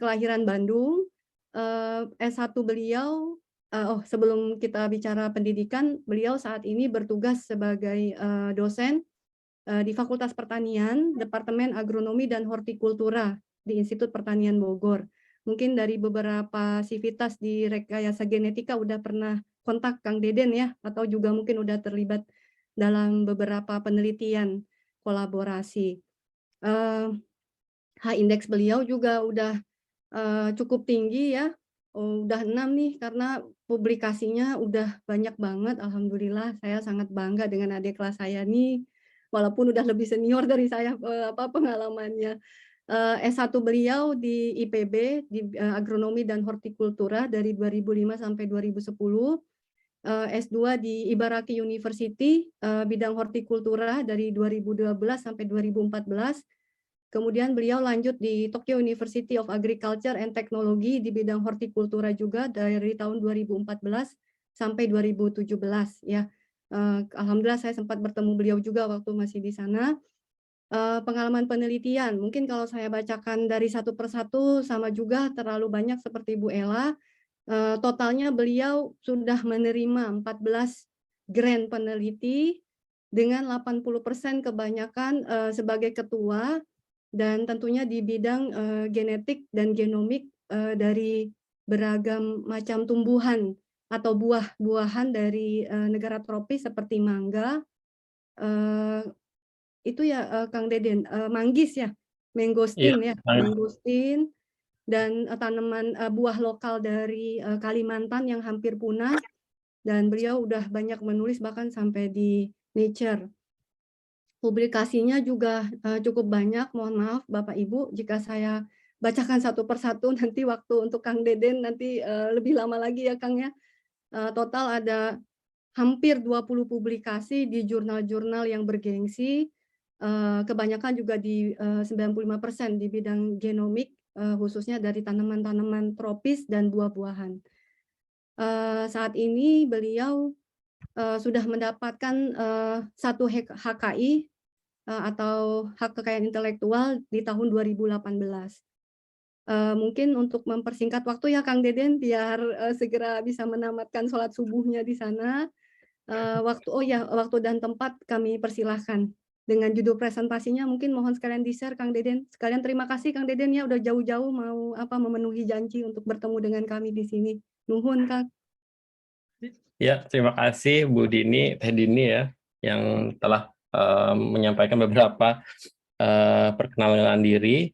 Kelahiran Bandung, S1 beliau, sebelum kita bicara pendidikan, beliau saat ini bertugas sebagai dosen di Fakultas Pertanian, Departemen Agronomi dan Hortikultura di Institut Pertanian Bogor. Mungkin dari beberapa sivitas di rekayasa genetika udah pernah kontak Kang Deden ya, atau juga mungkin udah terlibat dalam beberapa penelitian kolaborasi. H-index beliau juga udah cukup tinggi ya, udah 6 nih, karena publikasinya udah banyak banget. Alhamdulillah saya sangat bangga dengan adik kelas saya nih, walaupun udah lebih senior dari saya pengalamannya. S1 beliau di IPB, di Agronomi dan Hortikultura dari 2005 sampai 2010. S2 di Ibaraki University, bidang hortikultura dari 2012 sampai 2014. Kemudian beliau lanjut di Tokyo University of Agriculture and Technology di bidang hortikultura juga dari tahun 2014 sampai 2017 ya. Alhamdulillah saya sempat bertemu beliau juga waktu masih di sana. Pengalaman penelitian, mungkin kalau saya bacakan dari satu persatu sama juga terlalu banyak seperti Bu Ella. Totalnya beliau sudah menerima 14 grant peneliti dengan 80% kebanyakan sebagai ketua, dan tentunya di bidang genetik dan genomik dari beragam macam tumbuhan atau buah-buahan dari negara tropis seperti mangga, itu ya Kang Deden, manggis ya, mangosteen ya, mangosteen, dan tanaman buah lokal dari Kalimantan yang hampir punah, dan beliau udah banyak menulis bahkan sampai di Nature. Publikasinya juga cukup banyak. Mohon maaf Bapak Ibu jika saya bacakan satu persatu, nanti waktu untuk Kang Deden nanti lebih lama lagi ya Kang ya. Total ada hampir 20 publikasi di jurnal-jurnal yang bergengsi, kebanyakan juga di 95% di bidang genomik, khususnya dari tanaman-tanaman tropis dan buah-buahan. Saat ini beliau sudah mendapatkan satu HKI atau hak kekayaan intelektual di tahun 2018. Mungkin untuk mempersingkat waktu ya Kang Deden, biar segera bisa menamatkan sholat subuhnya di sana. Waktu dan tempat kami persilahkan. Dengan judul presentasinya mungkin mohon sekalian di-share Kang Deden. Sekalian terima kasih Kang Deden ya udah jauh-jauh mau memenuhi janji untuk bertemu dengan kami di sini. Nuhun Kang. Ya, terima kasih Bu Dini, Teh Dini ya, yang telah menyampaikan beberapa perkenalan diri.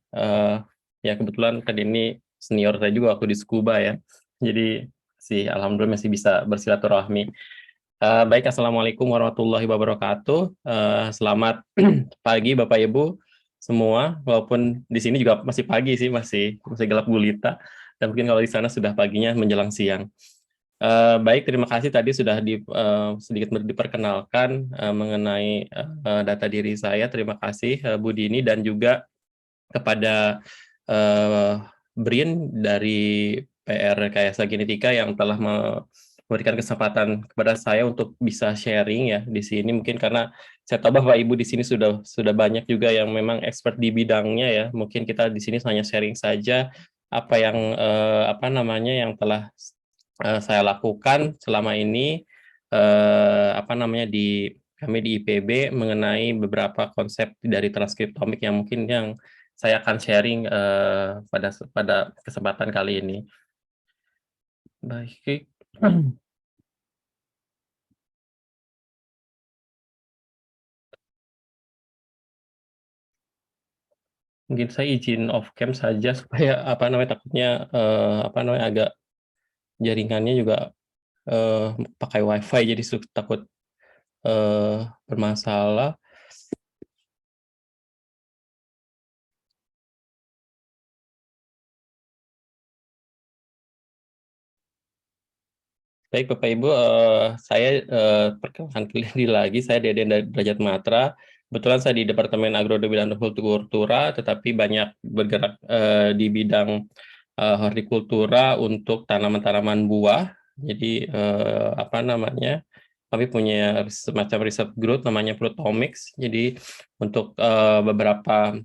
Ya kebetulan Teh Dini senior saya juga waktu di Scuba ya. Jadi alhamdulillah masih bisa bersilaturahmi. Baik, Assalamualaikum warahmatullahi wabarakatuh. Selamat pagi Bapak Ibu semua, walaupun di sini juga masih pagi sih, masih gelap gulita, dan mungkin kalau di sana sudah paginya menjelang siang. Baik, terima kasih tadi sudah sedikit diperkenalkan mengenai data diri saya. Terima kasih Bu Dini, dan juga kepada Brin dari PR Rekayasa Genetika yang telah memberikan kesempatan kepada saya untuk bisa sharing ya di sini, mungkin karena saya tahu Bapak Ibu di sini sudah banyak juga yang memang expert di bidangnya ya. Mungkin kita di sini hanya sharing saja apa yang apa namanya yang telah saya lakukan selama ini apa namanya kami di IPB mengenai beberapa konsep dari transkriptomik yang mungkin yang saya akan sharing pada kesempatan kali ini. Baik. Mungkin saya izin off cam saja supaya apa namanya takutnya apa namanya agak jaringannya juga pakai WiFi jadi takut bermasalah. Baik Bapak Ibu, saya perkenalkan kembali lagi, saya Deden Derajat Matra. Kebetulan saya di Departemen Agronomi dan Hortikultura, tetapi banyak bergerak di bidang hortikultura untuk tanaman-tanaman buah. Jadi apa namanya, kami punya semacam riset group namanya Fruitomics. Jadi untuk beberapa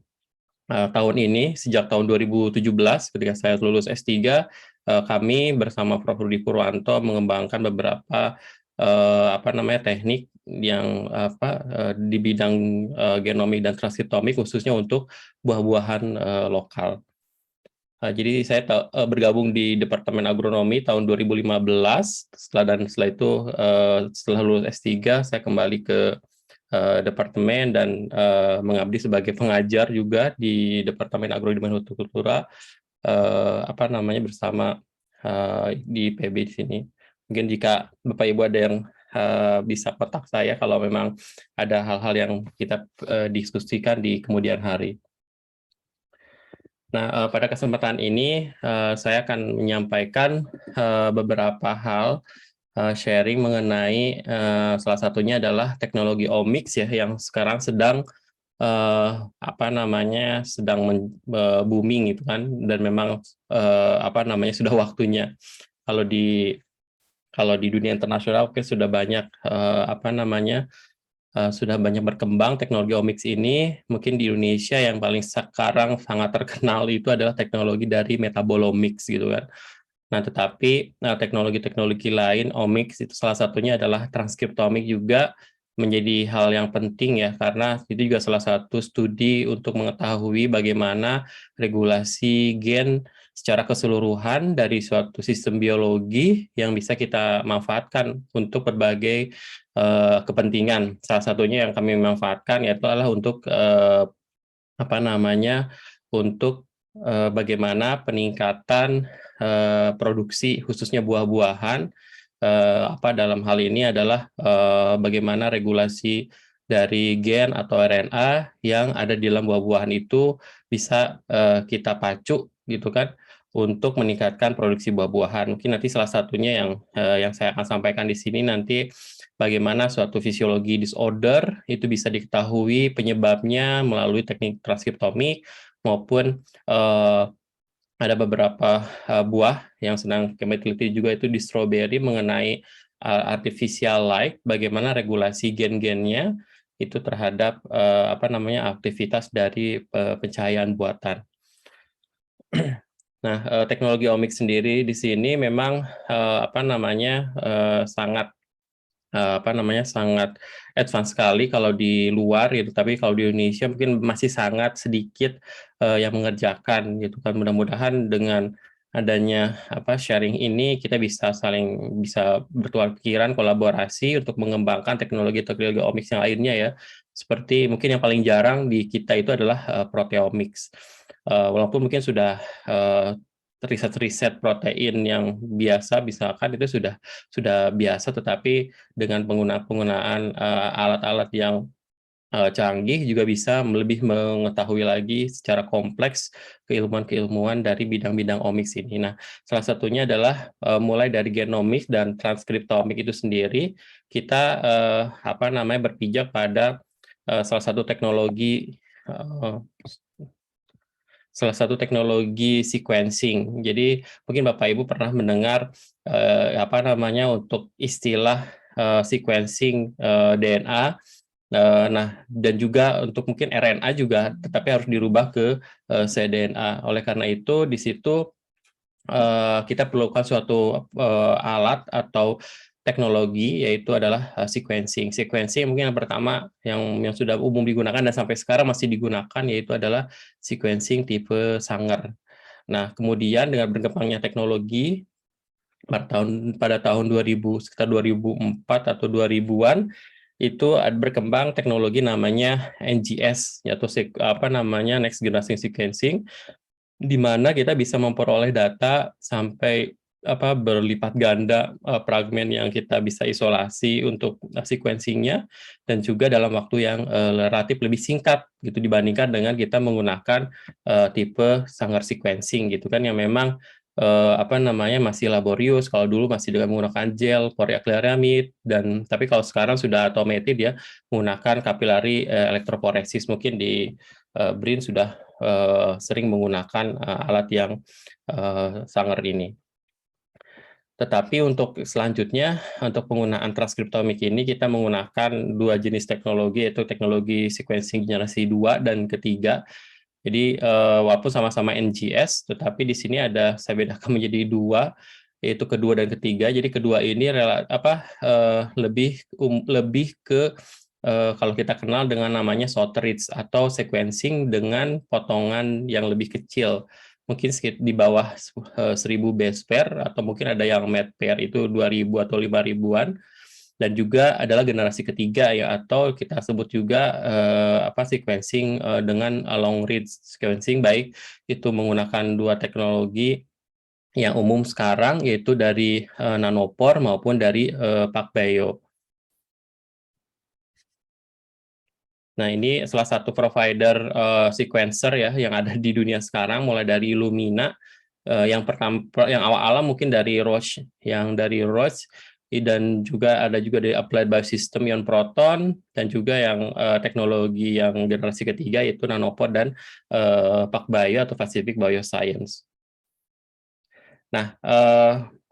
tahun ini, sejak tahun 2017 ketika saya lulus S3, kami bersama Prof. Rudi Purwanto mengembangkan beberapa apa namanya teknik yang di bidang genomik dan transkriptomik khususnya untuk buah-buahan lokal. Jadi saya bergabung di Departemen Agronomi tahun 2015. Setelah itu setelah lulus S3 saya kembali ke departemen dan mengabdi sebagai pengajar juga di Departemen Agronomi dan Hortikultura apa namanya bersama di PB di sini. Mungkin jika Bapak Ibu ada yang bisa kontak saya kalau memang ada hal-hal yang kita diskusikan di kemudian hari. Nah, pada kesempatan ini saya akan menyampaikan beberapa hal sharing mengenai salah satunya adalah teknologi omics ya yang sekarang sedang apa namanya sedang booming gitu kan, dan memang apa namanya sudah waktunya. Kalau di dunia internasional mungkin sudah banyak apa namanya sudah banyak berkembang teknologi omics ini. Mungkin di Indonesia yang paling sekarang sangat terkenal itu adalah teknologi dari metabolomics gitu kan. Nah, tetapi teknologi-teknologi lain, omics itu salah satunya adalah transkriptomik juga menjadi hal yang penting ya, karena itu juga salah satu studi untuk mengetahui bagaimana regulasi gen secara keseluruhan dari suatu sistem biologi yang bisa kita manfaatkan untuk berbagai kepentingan. Salah satunya yang kami manfaatkan yaitu adalah untuk apa namanya untuk bagaimana peningkatan produksi khususnya buah-buahan apa dalam hal ini adalah bagaimana regulasi dari gen atau RNA yang ada di dalam buah-buahan itu bisa kita pacu gitu kan untuk meningkatkan produksi buah-buahan. Mungkin nanti salah satunya yang saya akan sampaikan di sini nanti bagaimana suatu fisiologi disorder itu bisa diketahui penyebabnya melalui teknik transkriptomik maupun ada beberapa buah yang sedang kami teliti juga itu di strawberry mengenai artificial light, bagaimana regulasi gen-gennya itu terhadap apa namanya aktivitas dari pencahayaan buatan. Nah, teknologi omik sendiri di sini memang apa namanya sangat apa namanya sangat advance sekali kalau di luar gitu, tapi kalau di Indonesia mungkin masih sangat sedikit yang mengerjakan gitu kan. Mudah-mudahan dengan adanya sharing ini kita bisa bertukar pikiran, kolaborasi untuk mengembangkan teknologi-teknologi omics yang lainnya ya. Seperti mungkin yang paling jarang di kita itu adalah proteomics. Walaupun mungkin sudah riset-riset protein yang biasa misalkan itu sudah biasa, tetapi dengan penggunaan alat-alat yang canggih juga bisa lebih mengetahui lagi secara kompleks keilmuan-keilmuan dari bidang-bidang omics ini. Nah, salah satunya adalah mulai dari genomik dan transkriptomik itu sendiri, kita apa namanya berpijak pada salah satu teknologi salah satu teknologi sequencing. Jadi mungkin Bapak Ibu pernah mendengar apa namanya untuk istilah sequencing DNA. Nah, dan juga untuk mungkin RNA juga, tetapi harus dirubah ke cDNA. Oleh karena itu, di situ kita perlukan suatu alat atau teknologi, yaitu adalah sequencing. Sequencing mungkin yang pertama yang sudah umum digunakan dan sampai sekarang masih digunakan, yaitu adalah sequencing tipe Sanger. Nah, kemudian dengan berkembangnya teknologi pada tahun 2000, sekitar 2004 atau 2000-an, itu berkembang teknologi namanya NGS, yaitu apa namanya Next Generation Sequencing, di mana kita bisa memperoleh data sampai berlipat ganda fragmen yang kita bisa isolasi untuk sequencingnya, dan juga dalam waktu yang relatif lebih singkat gitu dibandingkan dengan kita menggunakan tipe Sanger sequencing gitu kan, yang memang masih laborius. Kalau dulu masih dengan menggunakan gel, polyacrylamide, dan tapi kalau sekarang sudah automated ya, menggunakan kapilari elektroporesis. Mungkin di BRIN sudah sering menggunakan alat yang Sanger ini. Tetapi untuk selanjutnya, untuk penggunaan transkriptomik ini kita menggunakan dua jenis teknologi, yaitu teknologi sequencing generasi 2 dan ketiga. Jadi walaupun sama-sama NGS, tetapi di sini saya bedakan menjadi dua, yaitu kedua dan ketiga. Jadi kedua ini lebih ke kalau kita kenal dengan namanya short reads atau sequencing dengan potongan yang lebih kecil, mungkin sekitar di bawah 1000 base pair, atau mungkin ada yang med pair itu 2000 atau 5000-an. Dan juga adalah generasi ketiga ya, atau kita sebut juga sequencing dengan long read sequencing, baik itu menggunakan dua teknologi yang umum sekarang, yaitu dari Nanopore maupun dari PacBio. Nah, ini salah satu provider sequencer ya yang ada di dunia sekarang, mulai dari Illumina, yang awal-awal mungkin dari Roche, dan juga ada juga dari Applied Biosystem Ion Proton, dan juga yang teknologi yang generasi ketiga yaitu Nanopore dan PacBio atau Pacific Bioscience. Nah,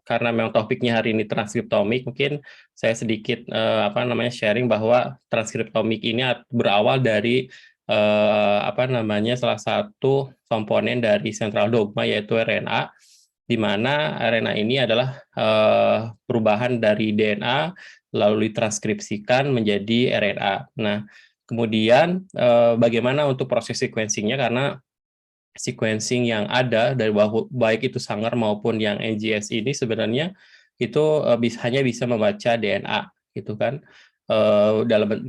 karena memang topiknya hari ini transkriptomik, mungkin saya sedikit sharing bahwa transkriptomik ini berawal dari salah satu komponen dari central dogma, yaitu RNA, di mana RNA ini adalah perubahan dari DNA lalu ditranskripsikan menjadi RNA. Nah, kemudian bagaimana untuk proses sequencingnya, karena sequencing yang ada dari baik itu Sanger maupun yang NGS ini sebenarnya itu hanya bisa membaca DNA gitu kan,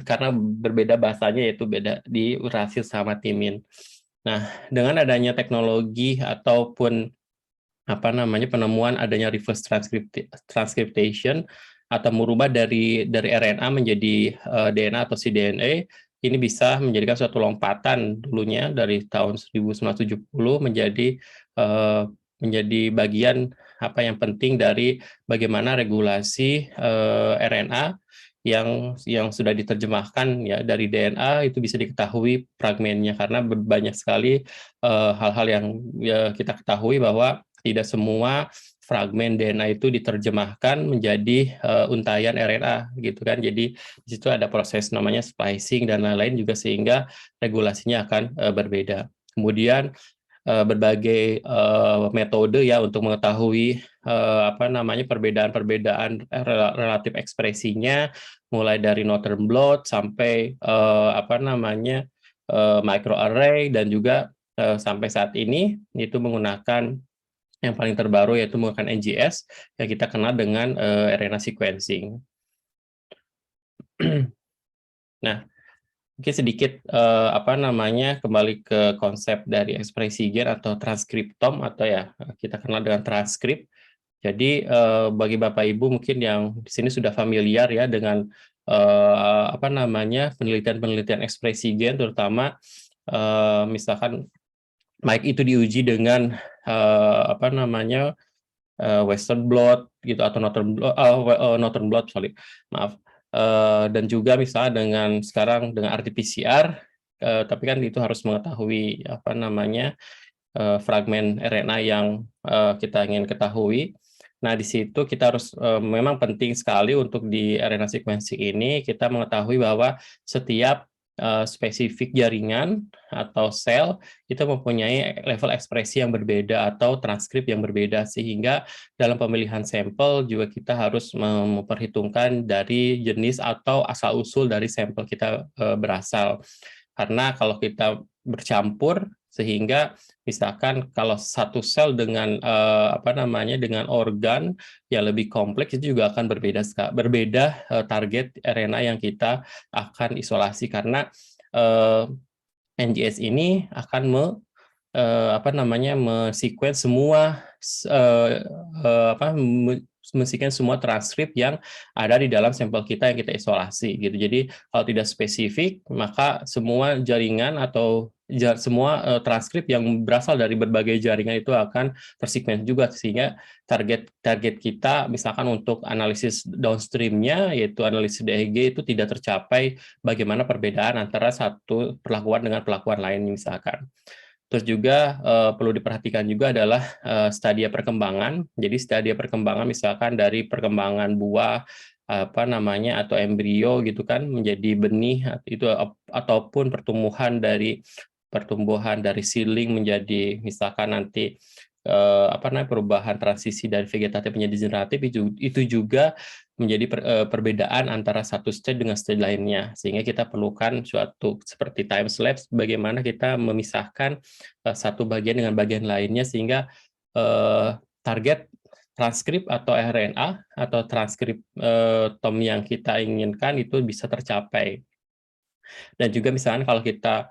karena berbeda bahasanya, yaitu beda di urasil sama timin. Nah, dengan adanya teknologi ataupun penemuan adanya reverse transcriptation atau merubah dari RNA menjadi DNA atau cDNA, ini bisa menjadikan suatu lompatan dulunya dari tahun 1970 menjadi bagian yang penting dari bagaimana regulasi RNA yang sudah diterjemahkan ya dari DNA itu bisa diketahui fragmennya, karena banyak sekali hal-hal yang kita ketahui bahwa tidak semua fragmen DNA itu diterjemahkan menjadi untayan RNA gitu kan. Jadi di situ ada proses namanya splicing dan lain-lain juga, sehingga regulasinya akan berbeda. Kemudian berbagai metode ya untuk mengetahui perbedaan relatif ekspresinya, mulai dari Northern blot sampai microarray, dan juga sampai saat ini itu menggunakan yang paling terbaru, yaitu menggunakan NGS yang kita kenal dengan RNA sequencing. Nah, mungkin sedikit kembali ke konsep dari ekspresi gen atau transkriptom, atau ya kita kenal dengan transkrip. Jadi bagi Bapak Ibu mungkin yang di sini sudah familiar ya dengan penelitian-penelitian ekspresi gen, terutama misalkan baik itu diuji dengan Western blot gitu, atau Northern blot, dan juga misalnya sekarang dengan RT-PCR, tapi kan itu harus mengetahui fragmen RNA yang kita ingin ketahui. Nah, di situ kita harus memang penting sekali untuk di RNA sequencing ini kita mengetahui bahwa setiap spesifik jaringan atau sel itu mempunyai level ekspresi yang berbeda atau transkrip yang berbeda, sehingga dalam pemilihan sampel juga kita harus memperhitungkan dari jenis atau asal-usul dari sampel kita berasal. Karena kalau kita bercampur, sehingga misalkan kalau satu sel dengan dengan organ yang lebih kompleks itu juga akan berbeda target RNA yang kita akan isolasi, karena NGS ini akan men-sequence semua men-sequence semua transkrip yang ada di dalam sampel kita yang kita isolasi gitu. Jadi kalau tidak spesifik, maka semua jaringan atau semua transkrip yang berasal dari berbagai jaringan itu akan tersequence juga, sehingga target kita misalkan untuk analisis downstream-nya yaitu analisis DEG itu tidak tercapai bagaimana perbedaan antara satu perlakuan dengan perlakuan lain misalkan. Terus juga perlu diperhatikan juga adalah stadia perkembangan. Jadi stadia perkembangan misalkan dari perkembangan buah atau embrio gitu kan menjadi benih itu, ataupun pertumbuhan dari seedling menjadi misalkan nanti perubahan transisi dari vegetatif menjadi generatif, itu juga menjadi perbedaan antara satu stage dengan stage lainnya, sehingga kita perlukan suatu seperti time lapse bagaimana kita memisahkan satu bagian dengan bagian lainnya, sehingga target transkrip atau RNA atau transkrip tom yang kita inginkan itu bisa tercapai. Dan juga misalnya kalau kita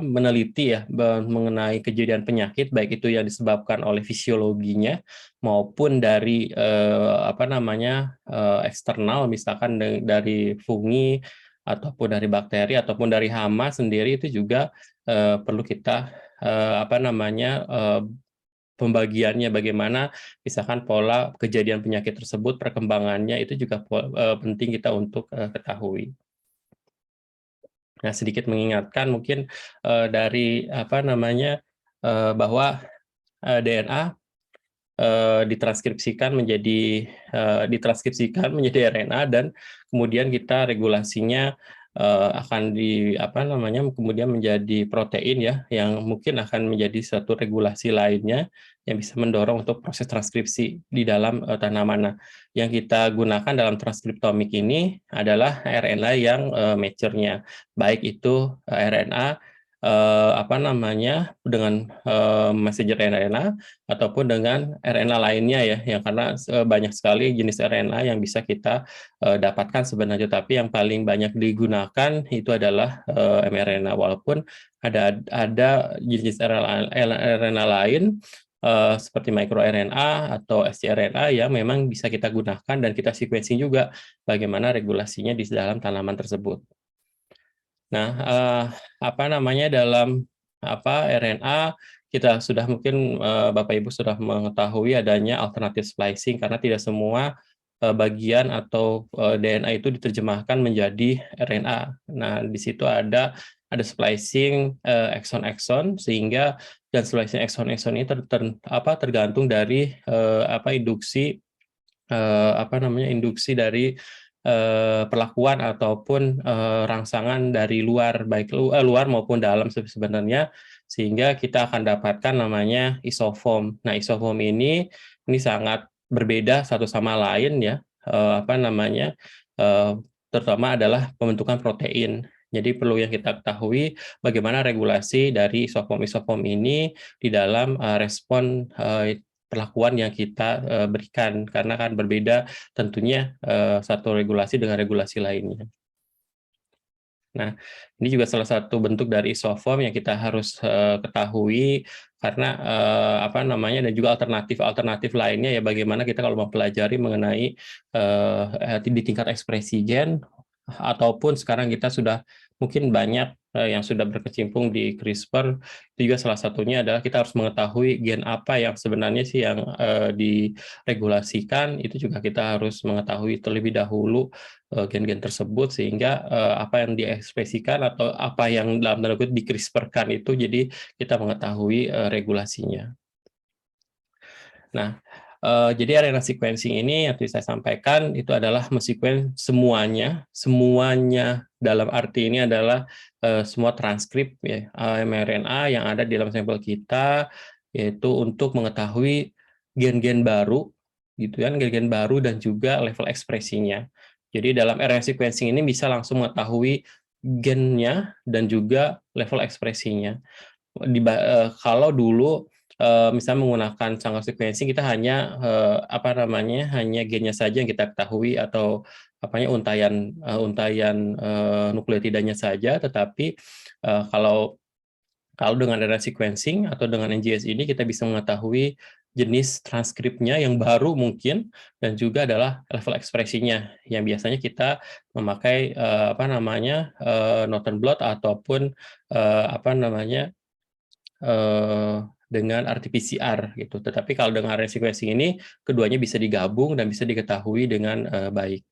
meneliti ya mengenai kejadian penyakit, baik itu yang disebabkan oleh fisiologinya maupun dari eksternal, misalkan dari fungi ataupun dari bakteri ataupun dari hama sendiri, itu juga perlu kita pembagiannya bagaimana, misalkan pola kejadian penyakit tersebut, perkembangannya itu juga penting kita untuk ketahui. Nah, sedikit mengingatkan mungkin dari bahwa DNA ditranskripsikan menjadi RNA, dan kemudian kita regulasinya akan kemudian menjadi protein ya, yang mungkin akan menjadi satu regulasi lainnya yang bisa mendorong untuk proses transkripsi di dalam tanaman. Nah, yang kita gunakan dalam transkriptomik ini adalah RNA yang mature-nya, baik itu RNA dengan messenger RNA ataupun dengan RNA lainnya ya, yang karena banyak sekali jenis RNA yang bisa kita dapatkan sebenarnya, tapi yang paling banyak digunakan itu adalah mRNA, walaupun ada jenis RNA lain seperti microRNA atau sgRNA yang memang bisa kita gunakan dan kita sequencing juga bagaimana regulasinya di dalam tanaman tersebut. Nah, dalam RNA kita sudah mungkin Bapak Ibu sudah mengetahui adanya alternative splicing, karena tidak semua bagian atau DNA itu diterjemahkan menjadi RNA. Nah, di situ ada splicing exon-exon, sehingga dan splicing exon-exon ini tergantung dari induksi dari perlakuan ataupun rangsangan dari luar, baik luar maupun dalam sebenarnya, sehingga kita akan dapatkan namanya isoform. Nah, isoform ini sangat berbeda satu sama lain ya, terutama adalah pembentukan protein. Jadi perlu yang kita ketahui bagaimana regulasi dari isoform ini di dalam respon perlakuan yang kita berikan, karena kan berbeda tentunya satu regulasi dengan regulasi lainnya. Nah, ini juga salah satu bentuk dari isoform yang kita harus ketahui, karena dan juga alternatif lainnya ya, bagaimana kita kalau mempelajari mengenai di tingkat ekspresi gen, ataupun sekarang kita sudah mungkin banyak yang sudah berkecimpung di CRISPR. Itu juga salah satunya adalah kita harus mengetahui gen apa yang sebenarnya sih yang diregulasikan. Itu juga kita harus mengetahui terlebih dahulu gen-gen tersebut, sehingga apa yang diekspresikan atau apa yang dalam tanda kutip di CRISPR-kan itu, jadi kita mengetahui regulasinya. Nah, jadi RNA sequencing ini yang tadi saya sampaikan itu adalah mensekuen semuanya dalam arti ini adalah semua transkrip ya, mRNA yang ada di dalam sampel kita, yaitu untuk mengetahui gen-gen baru, gitu kan, gen-gen baru dan juga level ekspresinya. Jadi dalam RNA sequencing ini bisa langsung mengetahui gennya dan juga level ekspresinya. Kalau dulu misalnya menggunakan Sanger sequencing, kita hanya hanya gennya saja yang kita ketahui atau untayan nukleotidanya saja. Tetapi kalau dengan RNA sequencing atau dengan NGS ini kita bisa mengetahui jenis transkripnya yang baru mungkin, dan juga adalah level ekspresinya yang biasanya kita memakai Northern blot ataupun dengan RT-PCR gitu. Tetapi kalau dengan RNA sequencing ini keduanya bisa digabung dan bisa diketahui dengan baik.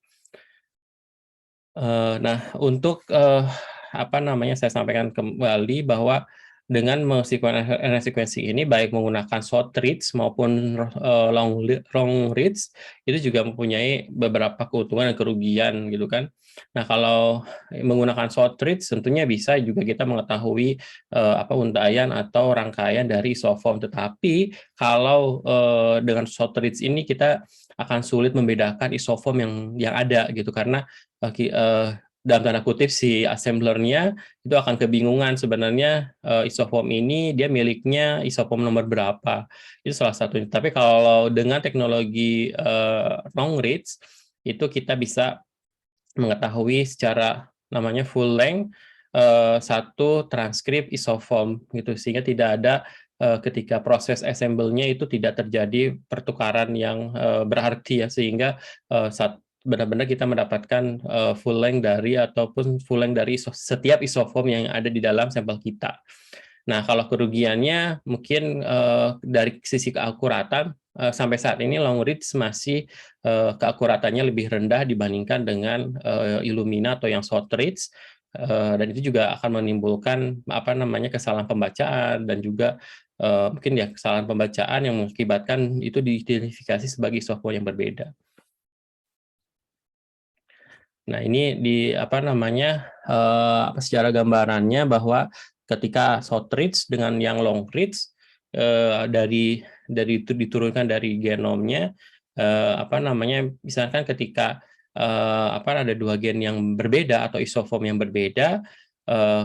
Nah, untuk saya sampaikan kembali bahwa dengan RNA sequencing ini, baik menggunakan short reads maupun long reads, itu juga mempunyai beberapa keuntungan dan kerugian gitu kan. Nah, kalau menggunakan short reads tentunya bisa juga kita mengetahui untayan atau rangkaian dari isoform. Tetapi kalau dengan short reads ini kita akan sulit membedakan isoform yang ada gitu, karena dalam tanda kutip si assemblernya itu akan kebingungan sebenarnya isoform ini dia miliknya isoform nomor berapa. Itu salah satunya. Tapi kalau dengan teknologi long reads itu kita bisa mengetahui secara namanya full length satu transkrip isoform gitu, sehingga tidak ada ketika proses assemble-nya itu tidak terjadi pertukaran yang berarti ya, sehingga benar-benar kita mendapatkan full length dari setiap isoform yang ada di dalam sampel kita. Nah, kalau kerugiannya mungkin dari sisi keakuratan, sampai saat ini long reads masih keakuratannya lebih rendah dibandingkan dengan Illumina atau yang short reads, dan itu juga akan menimbulkan kesalahan pembacaan dan juga mungkin ya kesalahan pembacaan yang mengakibatkan itu diidentifikasi sebagai isoform yang berbeda. Nah, ini secara gambarannya bahwa ketika short reads dengan yang long reads dari itu diturunkan dari genomnya, misalkan ketika ada dua gen yang berbeda atau isoform yang berbeda,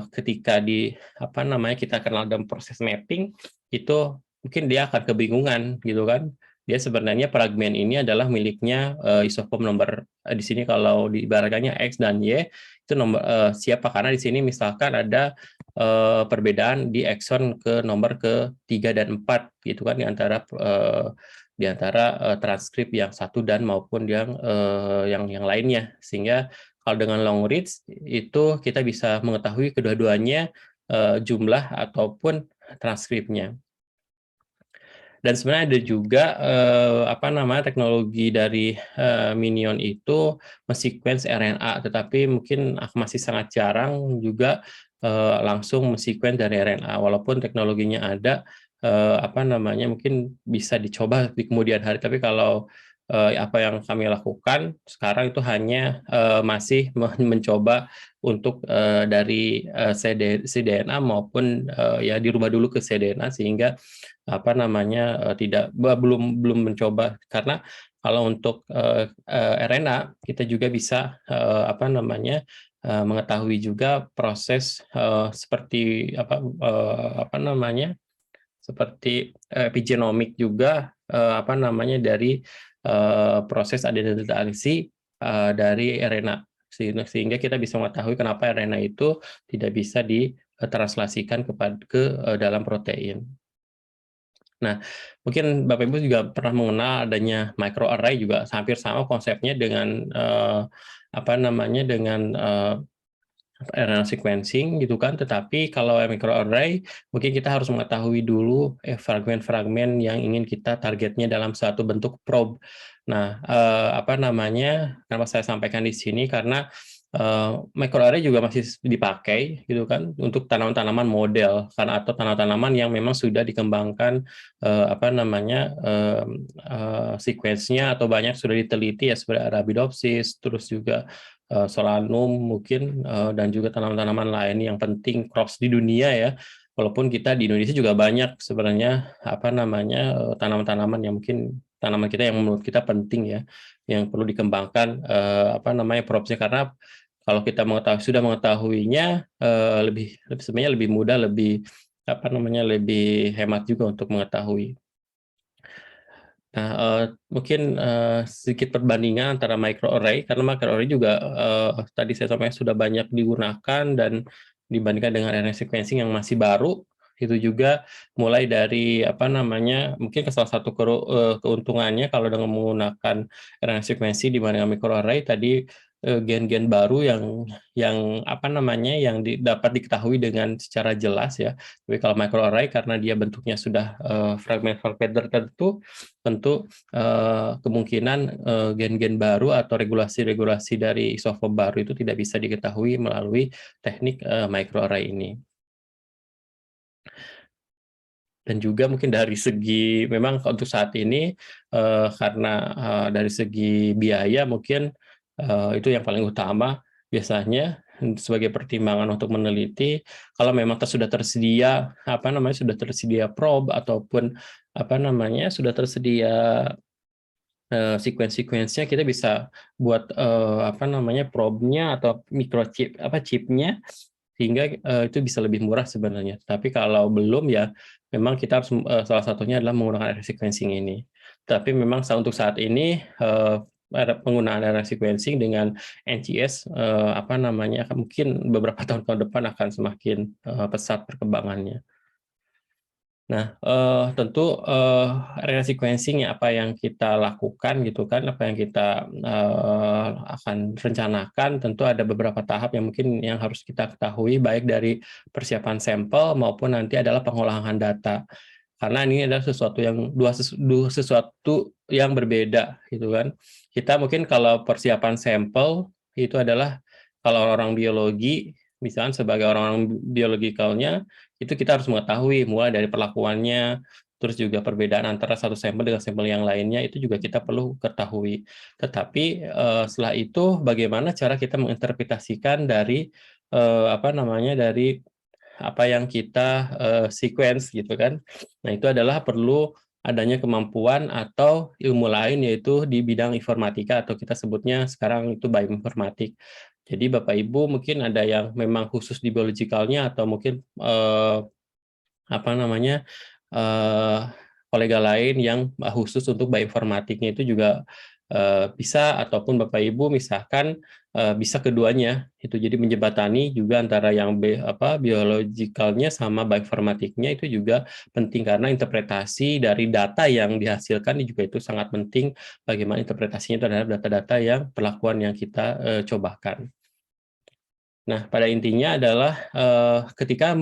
ketika kita kenal dalam proses mapping itu mungkin dia akan kebingungan gitu kan. Dia sebenarnya fragmen ini adalah miliknya isoform nomor di sini, kalau diibaratkannya X dan Y itu nomor siapa, karena di sini misalkan ada perbedaan di ekson ke nomor ke-3 dan 4 gitu kan, di antara transkrip yang satu dan maupun yang lainnya. Sehingga kalau dengan long reads itu kita bisa mengetahui kedua-duanya jumlah ataupun transkripnya. Dan sebenarnya ada juga teknologi dari Minion itu mensequence RNA, tetapi mungkin masih sangat jarang juga langsung mensequence dari RNA, walaupun teknologinya ada, mungkin bisa dicoba di kemudian hari. Tapi kalau apa yang kami lakukan sekarang itu hanya masih mencoba untuk dari cDNA maupun ya dirubah dulu ke cDNA, sehingga belum mencoba, karena kalau untuk RNA kita juga bisa mengetahui juga proses seperti seperti epigenomik juga dari proses adenotranslasi dari RNA, sehingga kita bisa mengetahui kenapa RNA itu tidak bisa ditranslasikan ke dalam protein. Nah, mungkin Bapak Ibu juga pernah mengenal adanya microarray, juga hampir sama konsepnya dengan RNA sequencing gitu kan, tetapi kalau microarray mungkin kita harus mengetahui dulu fragmen-fragmen yang ingin kita targetnya dalam satu bentuk probe. Nah, apa namanya? Kenapa saya sampaikan di sini karena microarray juga masih dipakai gitu kan untuk tanaman-tanaman model karena atau tanaman-tanaman yang memang sudah dikembangkan apa namanya sequence-nya atau banyak sudah diteliti ya seperti Arabidopsis, terus juga Solanum mungkin dan juga tanaman-tanaman lain yang penting crops di dunia ya. Walaupun kita di Indonesia juga banyak sebenarnya apa namanya tanaman-tanaman yang mungkin tanaman kita yang menurut kita penting ya, yang perlu dikembangkan apa namanya cropsnya karena kalau kita sudah mengetahuinya sebenarnya lebih mudah, lebih apa namanya lebih hemat juga untuk mengetahui. Nah, mungkin sedikit perbandingan antara microarray karena microarray juga tadi saya sampaikan sudah banyak digunakan dan dibandingkan dengan RNA sequencing yang masih baru itu juga mulai dari apa namanya mungkin salah satu keuntungannya kalau dengan menggunakan RNA sequencing dibandingkan microarray tadi gen-gen baru yang apa namanya yang dapat diketahui dengan secara jelas ya. Tapi kalau microarray karena dia bentuknya sudah fragmen-fragmen tertentu tentu kemungkinan gen-gen baru atau regulasi-regulasi dari isoform baru itu tidak bisa diketahui melalui teknik microarray ini. Dan juga mungkin dari segi memang untuk saat ini karena dari segi biaya mungkin itu yang paling utama biasanya sebagai pertimbangan untuk meneliti kalau memang sudah tersedia apa namanya sudah tersedia probe ataupun apa namanya sudah tersedia sequence-sequence-nya kita bisa buat apa namanya probe-nya atau microchip apa chipnya sehingga itu bisa lebih murah sebenarnya. Tapi kalau belum ya memang kita harus salah satunya adalah menggunakan RNA sequencing ini. Tapi memang untuk saat ini penggunaan RNA sequencing dengan NGS apa namanya mungkin beberapa tahun ke depan akan semakin pesat perkembangannya. Nah, tentu RNA sequencing apa yang kita lakukan gitu kan, apa yang kita akan rencanakan, tentu ada beberapa tahap yang mungkin yang harus kita ketahui baik dari persiapan sampel maupun nanti adalah pengolahan data. Karena ini adalah sesuatu yang sesuatu yang berbeda gitu kan. Kita mungkin kalau persiapan sampel itu adalah kalau orang biologi misalnya sebagai orang biologikalnya itu kita harus mengetahui mulai dari perlakuannya, terus juga perbedaan antara satu sampel dengan sampel yang lainnya itu juga kita perlu ketahui. Tetapi setelah itu bagaimana cara kita menginterpretasikan dari apa namanya dari apa yang kita sequence gitu kan. Nah, itu adalah perlu adanya kemampuan atau ilmu lain yaitu di bidang informatika atau kita sebutnya sekarang itu bioinformatik. Jadi Bapak Ibu mungkin ada yang memang khusus di biologikalnya atau mungkin apa namanya kolega lain yang khusus untuk bioinformatiknya itu juga bisa ataupun Bapak Ibu misalkan bisa keduanya itu jadi menjembatani juga antara yang biologikalnya sama bioinformatiknya itu juga penting karena interpretasi dari data yang dihasilkan juga itu sangat penting bagaimana interpretasinya terhadap data-data yang perlakuan yang kita cobakan. Nah, pada intinya adalah ketika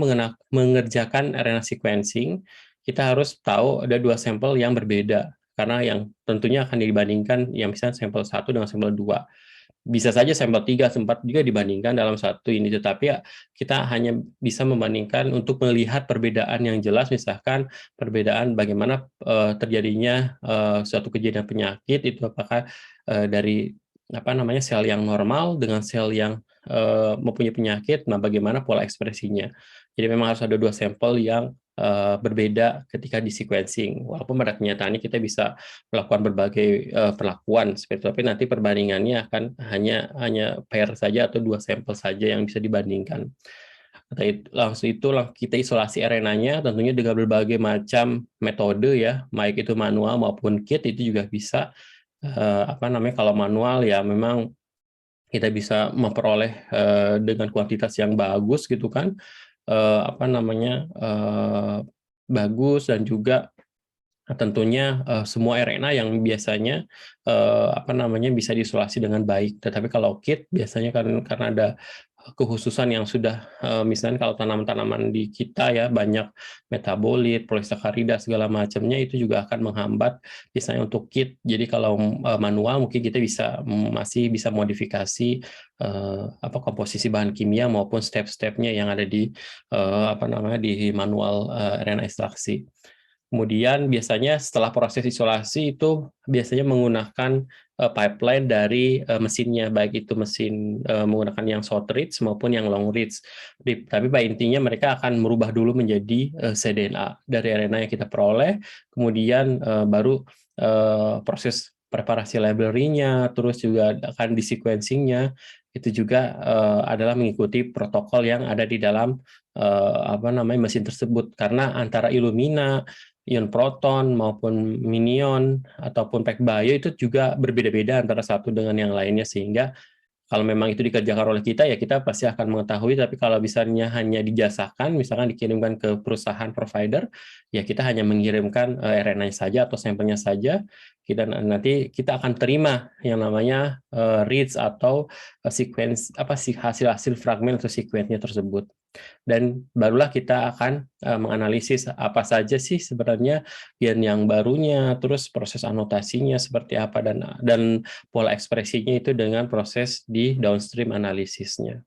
mengerjakan RNA sequencing, kita harus tahu ada dua sampel yang berbeda karena yang tentunya akan dibandingkan yang misalnya sampel 1 dengan sampel 2. Bisa saja sampel 3, 4 juga dibandingkan dalam satu ini, tetapi ya kita hanya bisa membandingkan untuk melihat perbedaan yang jelas, misalkan perbedaan bagaimana terjadinya suatu kejadian penyakit itu apakah dari apa namanya sel yang normal dengan sel yang mempunyai penyakit, nah bagaimana pola ekspresinya. Jadi memang harus ada dua sampel yang berbeda ketika di sequencing. Walaupun pada kenyataannya kita bisa melakukan berbagai perlakuan seperti itu, tapi nanti perbandingannya akan hanya pair saja atau dua sampel saja yang bisa dibandingkan. Langsung itu kita isolasi RNA-nya tentunya dengan berbagai macam metode ya, baik itu manual maupun kit itu juga bisa. Apa namanya kalau manual ya memang kita bisa memperoleh dengan kuantitas yang bagus gitu kan, apa namanya bagus dan juga tentunya semua RNA yang biasanya bisa diisolasi dengan baik. Tetapi kalau kit biasanya karena ada kekhususan yang sudah misalnya kalau tanaman-tanaman di kita ya banyak metabolit, polisakarida segala macamnya, itu juga akan menghambat misalnya untuk kit. Jadi kalau manual mungkin kita masih bisa modifikasi komposisi bahan kimia maupun step-stepnya yang ada di di manual RNA ekstraksi. Kemudian biasanya setelah proses isolasi itu biasanya menggunakan pipeline dari mesinnya, baik itu mesin menggunakan yang short reach maupun yang long reach. Tapi pada intinya mereka akan merubah dulu menjadi cDNA dari RNA yang kita peroleh, kemudian baru proses preparasi library-nya, terus juga akan di sequencing-nya, itu juga adalah mengikuti protokol yang ada di dalam mesin tersebut, karena antara Illumina, ion proton maupun minion ataupun PacBio itu juga berbeda-beda antara satu dengan yang lainnya, sehingga kalau memang itu dikerjakan oleh kita ya kita pasti akan mengetahui. Tapi kalau misalnya hanya dijasakan, misalkan dikirimkan ke perusahaan provider, ya kita hanya mengirimkan RNA saja atau sampelnya saja. Nanti kita akan terima yang namanya reads atau sequence hasil fragmen atau sequence-nya tersebut. Dan barulah kita akan menganalisis apa saja sih sebenarnya gen yang barunya, terus proses anotasinya seperti apa, dan pola ekspresinya itu dengan proses di downstream analisisnya.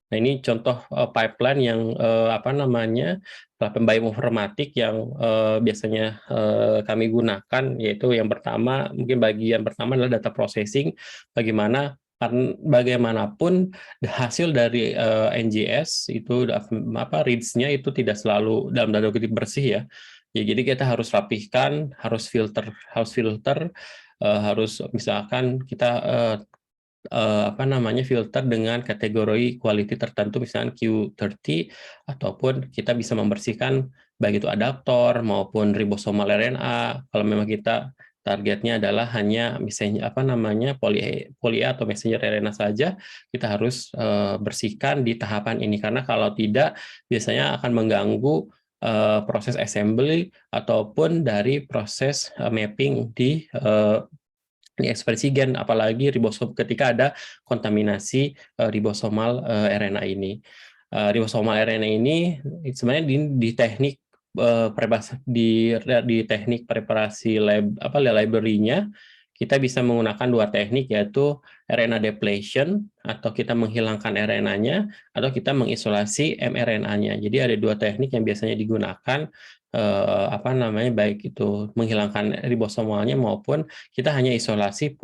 Nah, ini contoh pipeline yang bioinformatik yang biasanya kami gunakan, yaitu yang pertama, mungkin bagian pertama adalah data processing, bagaimanapun hasil dari NGS itu reads-nya itu tidak selalu dalam tanda kutip bersih ya. Jadi kita harus rapihkan, harus filter, harus misalkan kita filter dengan kategori quality tertentu, misalnya Q30, ataupun kita bisa membersihkan baik itu adaptor maupun ribosomal RNA. Kalau memang kita targetnya adalah hanya misalnya poly A atau messenger RNA saja, kita harus bersihkan di tahapan ini, karena kalau tidak biasanya akan mengganggu proses assembly ataupun dari proses mapping di ekspresi gen, apalagi ribosom ketika ada kontaminasi ribosomal RNA ini. Ribosomal RNA ini sebenarnya di teknik teknik preparasi library-nya kita bisa menggunakan dua teknik, yaitu RNA depletion atau kita menghilangkan RNA-nya, atau kita mengisolasi mRNA-nya. Jadi ada dua teknik yang biasanya digunakan, baik itu menghilangkan ribosomalnya maupun kita hanya isolasi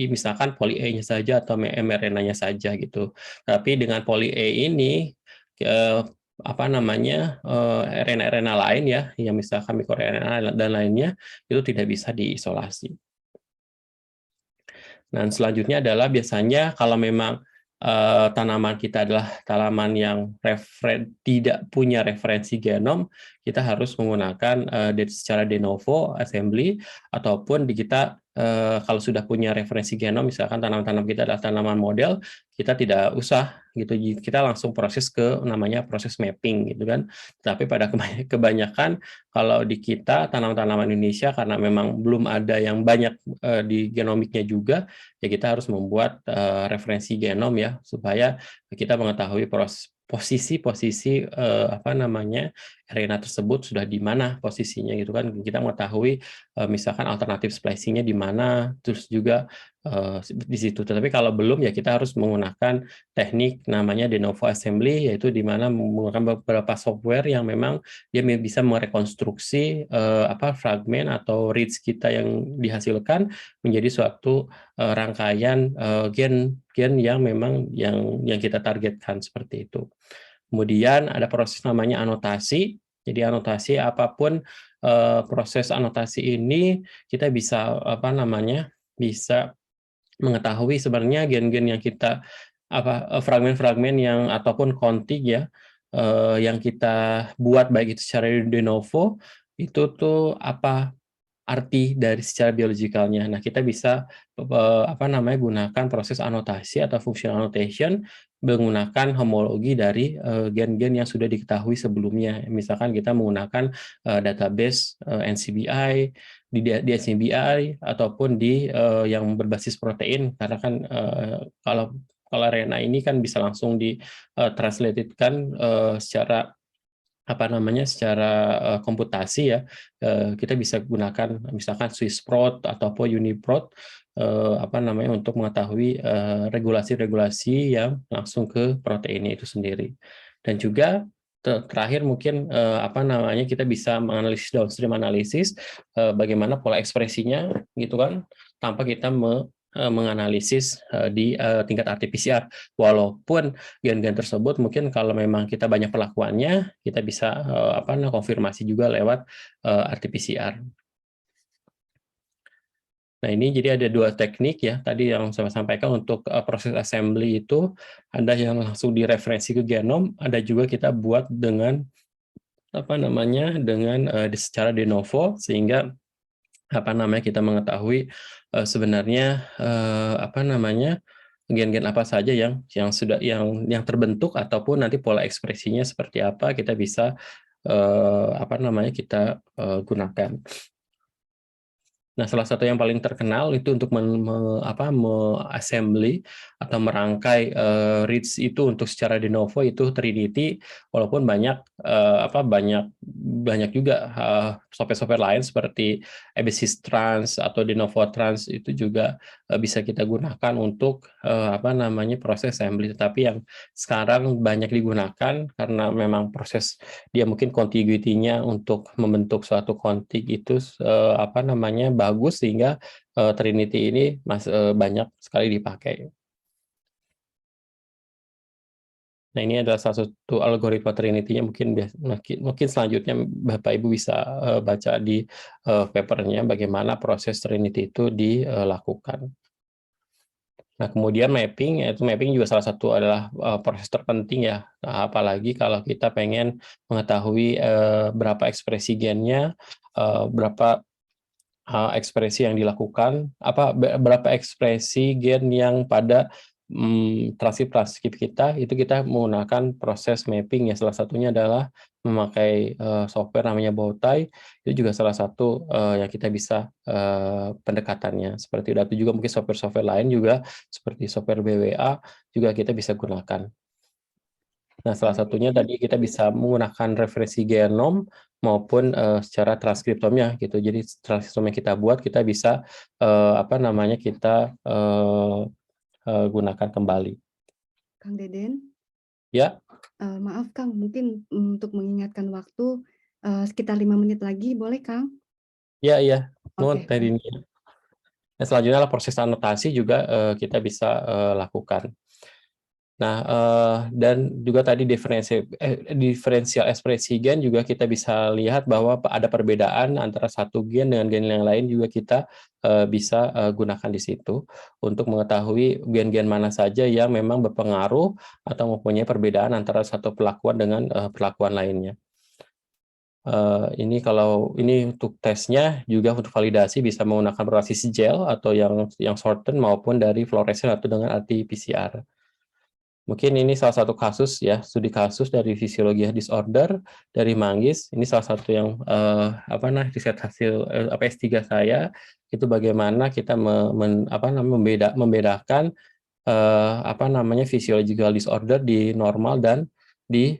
misalkan poly A-nya saja atau mRNA-nya saja gitu. Tapi dengan poly A ini RNA lain ya, yang misalkan mikroRNA dan lainnya itu tidak bisa diisolasi. Dan selanjutnya adalah biasanya kalau memang tanaman kita adalah tanaman yang tidak punya referensi genom, kita harus menggunakan secara de novo assembly, ataupun kita kalau sudah punya referensi genom, misalkan tanaman-tanaman kita adalah tanaman model, kita tidak usah gitu, kita langsung proses ke namanya proses mapping gitu kan. Tapi pada kebanyakan kalau di kita tanaman-tanaman Indonesia, karena memang belum ada yang banyak di genomiknya juga, ya kita harus membuat referensi genom ya, supaya kita mengetahui posisi RNA tersebut sudah di mana posisinya gitu kan. Kita mengetahui misalkan alternatif splicing-nya di mana, terus juga di situ. Tapi kalau belum ya kita harus menggunakan teknik namanya de novo assembly, yaitu di mana menggunakan beberapa software yang memang dia bisa merekonstruksi fragmen atau reads kita yang dihasilkan menjadi suatu rangkaian gen yang memang yang kita targetkan, seperti itu. Kemudian ada proses namanya anotasi. Jadi anotasi apapun proses anotasi ini kita bisa bisa mengetahui sebenarnya gen-gen yang kita fragmen-fragmen yang ataupun kontig ya yang kita buat baik itu secara de novo itu tuh arti dari secara biologikalnya. Nah, kita bisa gunakan proses anotasi atau functional annotation menggunakan homologi dari gen-gen yang sudah diketahui sebelumnya. Misalkan kita menggunakan database NCBI di NCBI ataupun di yang berbasis protein, karena kan kalau RNA ini kan bisa langsung di translated-kan secara komputasi ya. Kita bisa gunakan misalkan Swissprot ataupun UniProt untuk mengetahui regulasi-regulasi yang langsung ke proteinnya itu sendiri. Dan juga terakhir mungkin kita bisa menganalisis downstream analisis bagaimana pola ekspresinya gitu kan, tanpa kita menganalisis di tingkat RT-PCR. Walaupun gen-gen tersebut mungkin kalau memang kita banyak perlakuannya, kita bisa konfirmasi juga lewat RT-PCR. Nah, ini jadi ada 2 teknik ya, tadi yang saya sampaikan untuk proses assembly itu, ada yang langsung direferensi ke genom, ada juga kita buat dengan secara de novo, sehingga kita mengetahui sebenarnya gen-gen apa saja yang terbentuk ataupun nanti pola ekspresinya seperti apa kita bisa gunakan. Nah, salah satu yang paling terkenal itu untuk assembly atau merangkai reads itu untuk secara de novo itu Trinity, walaupun banyak juga software-software lain seperti Abesis Trans atau de novo Trans itu juga bisa kita gunakan untuk proses assembly. Tetapi yang sekarang banyak digunakan karena memang proses dia mungkin contiguity-nya untuk membentuk suatu config itu bagus, sehingga Trinity ini banyak sekali dipakai. Nah, ini adalah salah satu algoritma Trinity-nya, mungkin selanjutnya Bapak Ibu bisa baca di papernya bagaimana proses Trinity itu dilakukan. Nah, kemudian mapping, yaitu mapping juga salah satu adalah proses terpenting ya, apalagi kalau kita pengen mengetahui berapa ekspresi gennya, berapa ekspresi yang dilakukan, berapa ekspresi gen yang pada transkrip kita, itu kita menggunakan proses mapping ya. Salah satunya adalah memakai software namanya Bowtie. Itu juga salah satu yang kita bisa pendekatannya. Seperti itu juga mungkin software-software lain juga seperti software BWA juga kita bisa gunakan. Nah, salah satunya tadi kita bisa menggunakan referensi genom maupun secara transkriptomnya gitu. Jadi transkriptom yang kita buat kita bisa gunakan kembali. Kang Deden. Ya. Maaf Kang, mungkin untuk mengingatkan waktu sekitar 5 menit lagi, boleh Kang? Iya. Oke. Tadi ini. Nah, selanjutnya adalah proses anotasi juga kita bisa lakukan. Nah, dan juga tadi diferensial ekspresi gen juga kita bisa lihat bahwa ada perbedaan antara satu gen dengan gen yang lain, juga kita bisa gunakan di situ untuk mengetahui gen-gen mana saja yang memang berpengaruh atau mempunyai perbedaan antara satu perlakuan dengan perlakuan lainnya. Ini untuk tesnya juga untuk validasi bisa menggunakan berbasis gel atau yang shorten maupun dari fluorescent atau dengan RT-PCR. Mungkin ini salah satu kasus ya, studi kasus dari fisiologi disorder dari Manggis. Ini salah satu yang riset hasil S3 saya, itu bagaimana kita membedakan physiological disorder di normal dan di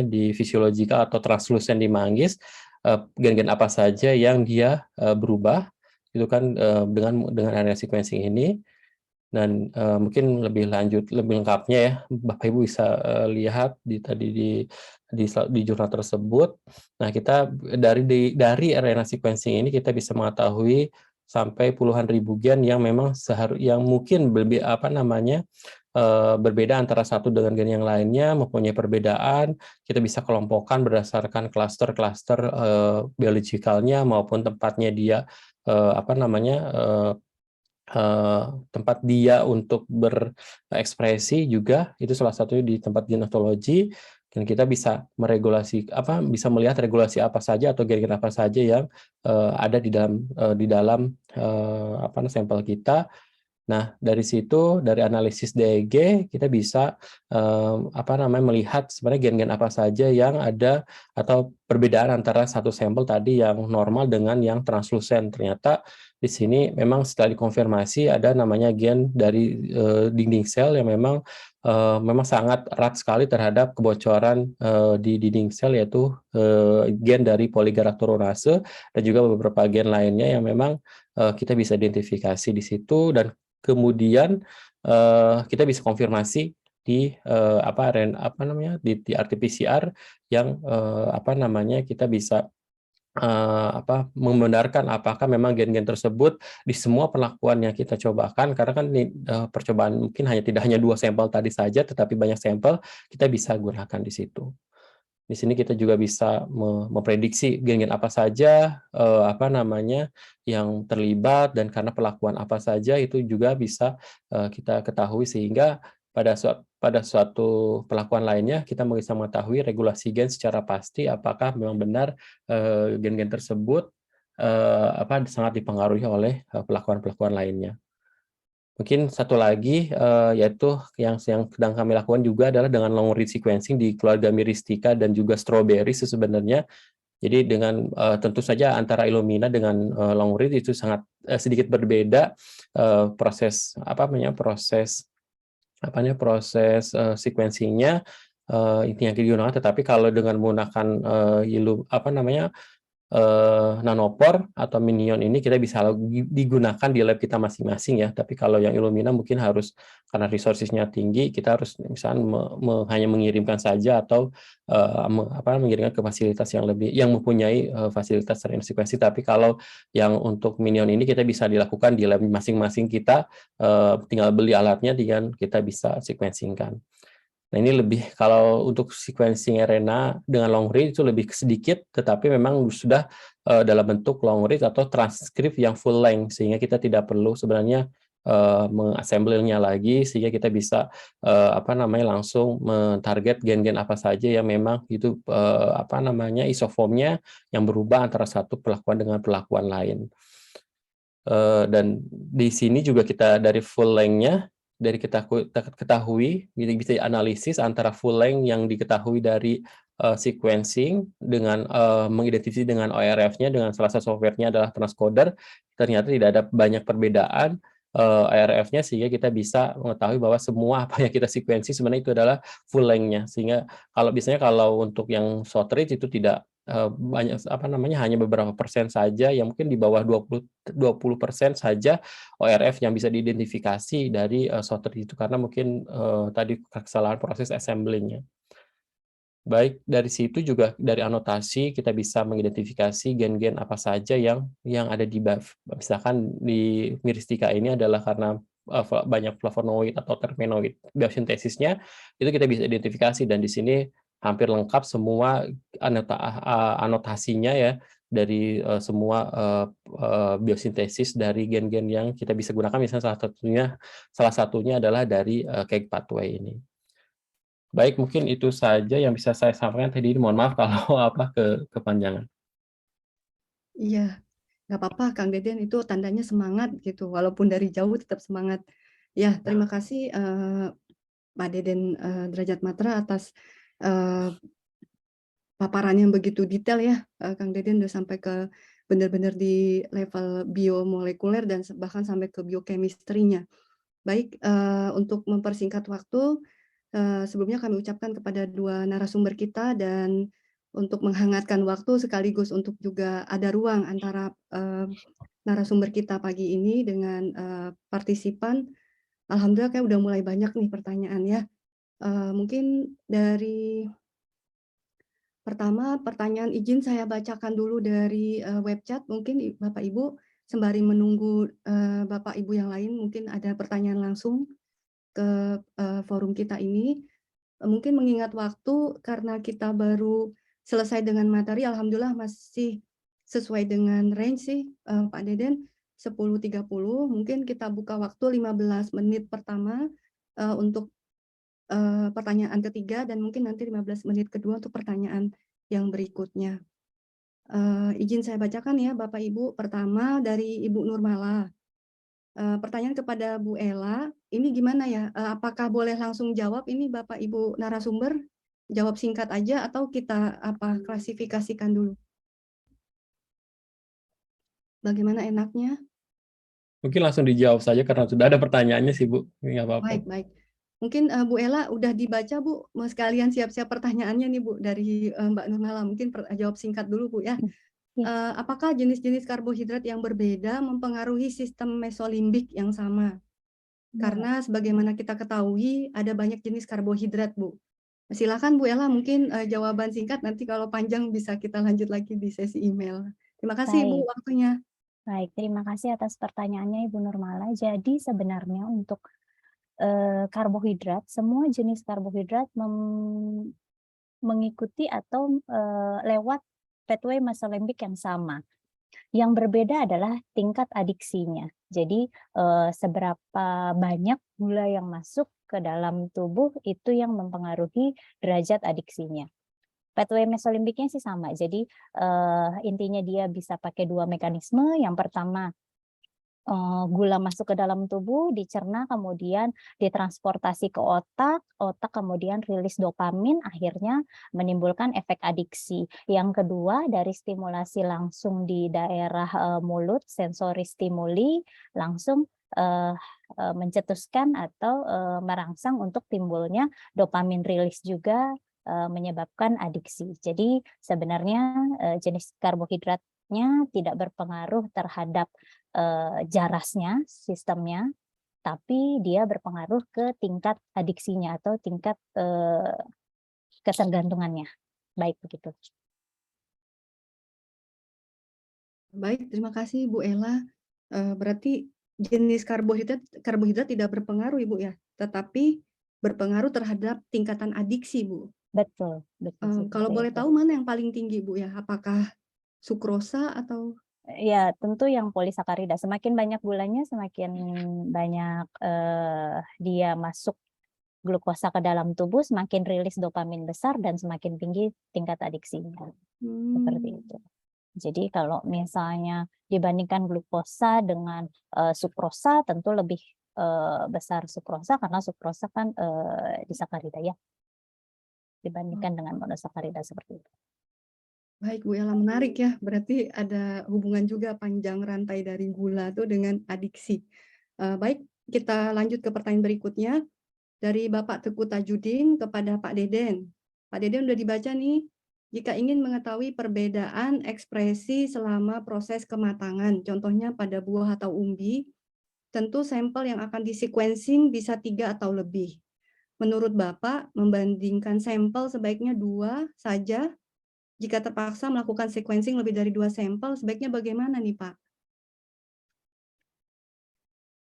di physiological atau translucent di Manggis, gen-gen apa saja yang dia berubah itu kan dengan RNA sequencing ini. Dan mungkin lebih lengkapnya ya Bapak Ibu bisa lihat di jurnal tersebut. Nah, kita dari RNA sequencing ini kita bisa mengetahui sampai puluhan ribu gen yang memang yang mungkin berbeda antara satu dengan gen yang lainnya, mempunyai perbedaan. Kita bisa kelompokkan berdasarkan klaster-klaster biologikalnya maupun tempatnya dia tempat dia untuk berekspresi juga, itu salah satunya di tempat genotologi. dan kita bisa bisa melihat regulasi apa saja atau gen-gen apa saja yang ada di dalam sampel kita. Nah, dari situ, dari analisis DEG, kita bisa melihat sebenarnya gen-gen apa saja yang ada atau perbedaan antara satu sampel tadi yang normal dengan yang translucent. Ternyata di sini memang setelah dikonfirmasi ada namanya gen dari dinding sel yang memang sangat erat sekali terhadap kebocoran di dinding sel, yaitu gen dari polygalactoronase dan juga beberapa gen lainnya yang memang kita bisa identifikasi di situ, dan kemudian kita bisa konfirmasi di di RT-PCR yang kita bisa membenarkan apakah memang gen-gen tersebut di semua perlakuan yang kita cobakan, karena kan ini percobaan mungkin tidak hanya 2 sampel tadi saja, tetapi banyak sampel kita bisa gunakan di situ. Di sini kita juga bisa memprediksi gen-gen apa saja yang terlibat, dan karena perlakuan apa saja itu juga bisa kita ketahui, sehingga pada suatu perlakuan lainnya kita bisa mengetahui regulasi gen secara pasti apakah memang benar gen-gen tersebut sangat dipengaruhi oleh perlakuan-perlakuan lainnya. Mungkin satu lagi yaitu yang sedang kami lakukan juga adalah dengan long read sequencing di keluarga Myristica dan juga strawberry sebenarnya. Jadi dengan tentu saja antara Illumina dengan long read itu sangat sedikit berbeda proses sequencingnya itu yang digunakan. Tetapi kalau dengan menggunakan nanopore atau Minion ini kita bisa digunakan di lab kita masing-masing ya. Tapi kalau yang Illumina mungkin harus, karena resources-nya tinggi, kita harus misalnya hanya mengirimkan saja atau mengirimkan ke fasilitas yang mempunyai fasilitas sering sequencing. Tapi kalau yang untuk Minion ini kita bisa dilakukan di lab masing-masing kita, tinggal beli alatnya dan kita bisa sequencing-kan. Nah, ini lebih, kalau untuk sequencing RNA dengan long read itu lebih sedikit, tetapi memang sudah dalam bentuk long read atau transkrip yang full length, sehingga kita tidak perlu sebenarnya mengassemble-nya lagi, sehingga kita bisa langsung mentarget gen-gen apa saja yang memang itu isoformnya yang berubah antara satu perlakuan dengan perlakuan lain. Dan di sini juga kita dari full length-nya, dari kita ketahui, bisa analisis antara full length yang diketahui dari sequencing dengan mengidentifikasi dengan ORF-nya, dengan salah satu software-nya adalah transcoder. Ternyata tidak ada banyak perbedaan ORF-nya, sehingga kita bisa mengetahui bahwa semua apa yang kita sequencing sebenarnya itu adalah full length-nya. Sehingga kalau untuk yang short read itu tidak banyak hanya beberapa persen saja, yang mungkin di bawah 20% saja ORF yang bisa diidentifikasi dari short read itu, karena mungkin tadi kesalahan proses assembling-nya. Baik, dari situ juga dari anotasi kita bisa mengidentifikasi gen-gen apa saja yang ada di misalkan di Myristica ini adalah karena banyak flavonoid atau terpenoid biosintesisnya, itu kita bisa identifikasi, dan di sini hampir lengkap semua anotasinya ya dari semua biosintesis dari gen-gen yang kita bisa gunakan. Misalnya salah satunya adalah dari cake pathway ini. Baik, mungkin itu saja yang bisa saya sampaikan tadi. Mohon maaf kalau kepanjangan. Iya, nggak apa-apa Kang Deden, itu tandanya semangat gitu, walaupun dari jauh tetap semangat. Ya, terima kasih Pak Deden Derajat Matra atas paparan yang begitu detail ya. Kang Deden udah sampai ke benar-benar di level biomolekuler dan bahkan sampai ke biochemistry-nya. Baik, untuk mempersingkat waktu, sebelumnya kami ucapkan kepada 2 narasumber kita, dan untuk menghangatkan waktu sekaligus untuk juga ada ruang antara narasumber kita pagi ini dengan partisipan. Alhamdulillah kayak udah mulai banyak nih pertanyaan ya. Mungkin dari pertama pertanyaan izin saya bacakan dulu dari web chat. Mungkin Bapak Ibu sembari menunggu Bapak Ibu yang lain mungkin ada pertanyaan langsung ke forum kita ini. Mungkin mengingat waktu karena kita baru selesai dengan materi, alhamdulillah masih sesuai dengan range sih Pak Deden, 10.30. Mungkin kita buka waktu 15 menit pertama untuk pertanyaan ketiga dan mungkin nanti 15 menit kedua untuk pertanyaan yang berikutnya. Izin saya bacakan ya Bapak Ibu. Pertama dari Ibu Nurmala. Pertanyaan kepada Bu Ella, ini gimana ya? Apakah boleh langsung jawab ini Bapak Ibu narasumber? Jawab singkat aja atau kita klasifikasikan dulu? Bagaimana enaknya? Mungkin langsung dijawab saja karena sudah ada pertanyaannya sih Bu. Nggak apa-apa. Baik, baik. Mungkin Bu Ella udah dibaca Bu, mau sekalian siap-siap pertanyaannya nih Bu dari Mbak Nurmala. Mungkin jawab singkat dulu Bu ya. Apakah jenis-jenis karbohidrat yang berbeda mempengaruhi sistem mesolimbik yang sama? Karena sebagaimana kita ketahui ada banyak jenis karbohidrat Bu. Silakan Bu Ella mungkin jawaban singkat, nanti kalau panjang bisa kita lanjut lagi di sesi email. Terima kasih Bu Baik. waktunya. Baik, terima kasih atas pertanyaannya Ibu Nurmala. Jadi sebenarnya untuk karbohidrat, semua jenis karbohidrat mengikuti atau lewat pathway mesolimbik yang sama. Yang berbeda adalah tingkat adiksinya. Jadi seberapa banyak gula yang masuk ke dalam tubuh itu yang mempengaruhi derajat adiksinya. Pathway mesolimbiknya sih sama. Jadi intinya dia bisa pakai dua mekanisme. Yang pertama gula masuk ke dalam tubuh, dicerna, kemudian ditransportasi ke otak, otak kemudian rilis dopamin, akhirnya menimbulkan efek adiksi. Yang kedua dari stimulasi langsung di daerah mulut, sensori stimuli, langsung mencetuskan atau merangsang untuk timbulnya dopamin rilis juga, menyebabkan adiksi. Jadi sebenarnya jenis karbohidratnya tidak berpengaruh terhadap jarasnya, sistemnya, tapi dia berpengaruh ke tingkat adiksinya atau tingkat ketergantungannya. Baik begitu. Baik, terima kasih Bu Ella. Berarti jenis karbohidrat tidak berpengaruh Ibu ya, tetapi berpengaruh terhadap tingkatan adiksi Bu. Betul. Kalau boleh tahu mana yang paling tinggi Bu ya? Apakah sukrosa atau? Ya, tentu yang polisakarida. Semakin banyak gulanya, semakin banyak dia masuk glukosa ke dalam tubuh, semakin rilis dopamin besar dan semakin tinggi tingkat adiksinya. Seperti itu. Jadi kalau misalnya dibandingkan glukosa dengan sukrosa, tentu lebih besar sukrosa karena sukrosa kan disakarida ya, dibandingkan dengan monosakarida seperti itu. Baik Bu Ella, menarik ya. Berarti ada hubungan juga panjang rantai dari gula itu dengan adiksi. Baik, kita lanjut ke pertanyaan berikutnya. Dari Bapak Teguh Tajudin kepada Pak Deden. Pak Deden udah dibaca nih. Jika ingin mengetahui perbedaan ekspresi selama proses kematangan, contohnya pada buah atau umbi, tentu sampel yang akan di-sequencing bisa 3 atau lebih. Menurut Bapak, membandingkan sampel sebaiknya 2 saja. Jika terpaksa melakukan sequencing lebih dari 2 sampel, sebaiknya bagaimana nih Pak?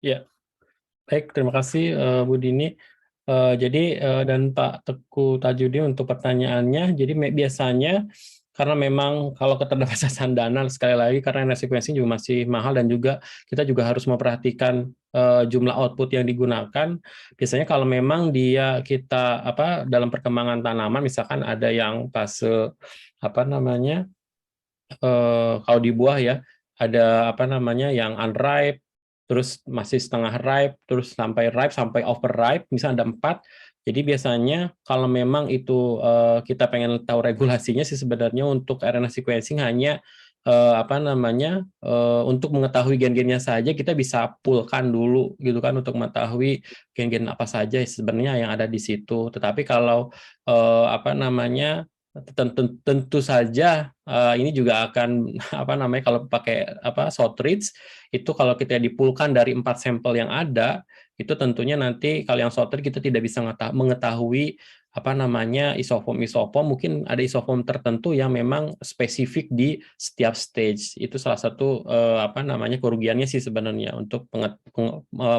Ya, baik, terima kasih Bu Dini. Jadi dan Pak Teguh Tajudin untuk pertanyaannya. Jadi biasanya karena memang kalau keterbatasan dana sekali lagi karena sequencing juga masih mahal dan juga kita juga harus memperhatikan jumlah output yang digunakan. Biasanya kalau memang kita dalam perkembangan tanaman misalkan ada yang fase kalau di buah ya ada yang unripe, terus masih setengah ripe, terus sampai ripe, sampai overripe, misalnya ada 4. Jadi biasanya kalau memang itu kita pengen tahu regulasinya sih sebenarnya untuk RNA sequencing hanya untuk mengetahui gen-gennya saja kita bisa pullkan dulu gitu kan untuk mengetahui gen-gen apa saja sebenarnya yang ada di situ. Tetapi kalau tentu saja ini juga akan kalau pakai short reads itu kalau kita dipulkan dari 4 sampel yang ada itu tentunya nanti kalau yang short read kita tidak bisa mengetahui isoform mungkin ada isoform tertentu yang memang spesifik di setiap stage. Itu salah satu kerugiannya sih sebenarnya untuk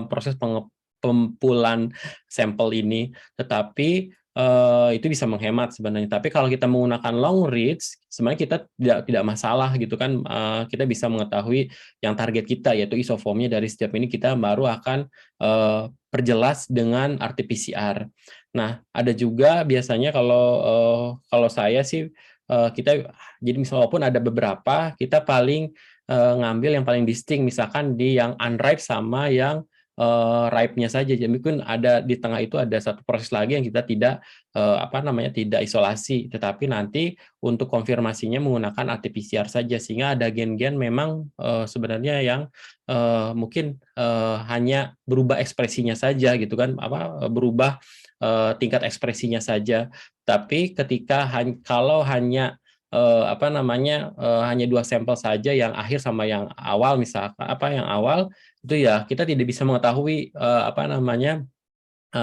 proses pempulan sampel ini. Tetapi itu bisa menghemat sebenarnya. Tapi kalau kita menggunakan long reads, sebenarnya kita tidak masalah gitu kan. Kita bisa mengetahui yang target kita yaitu isoformnya dari setiap ini kita baru akan perjelas dengan RT-PCR. Nah, ada juga biasanya kalau saya sih kita jadi misalnya walaupun ada beberapa, kita paling ngambil yang paling distinct, misalkan di yang unripe sama yang ripe-nya saja. Jadi mungkin ada di tengah itu ada satu proses lagi yang kita tidak tidak isolasi, tetapi nanti untuk konfirmasinya menggunakan RT-PCR saja, sehingga ada gen-gen memang sebenarnya yang mungkin hanya berubah ekspresinya saja gitu kan, berubah tingkat ekspresinya saja. Tapi ketika kalau hanya hanya 2 sampel saja, yang akhir sama yang awal, misalkan yang awal itu ya kita tidak bisa mengetahui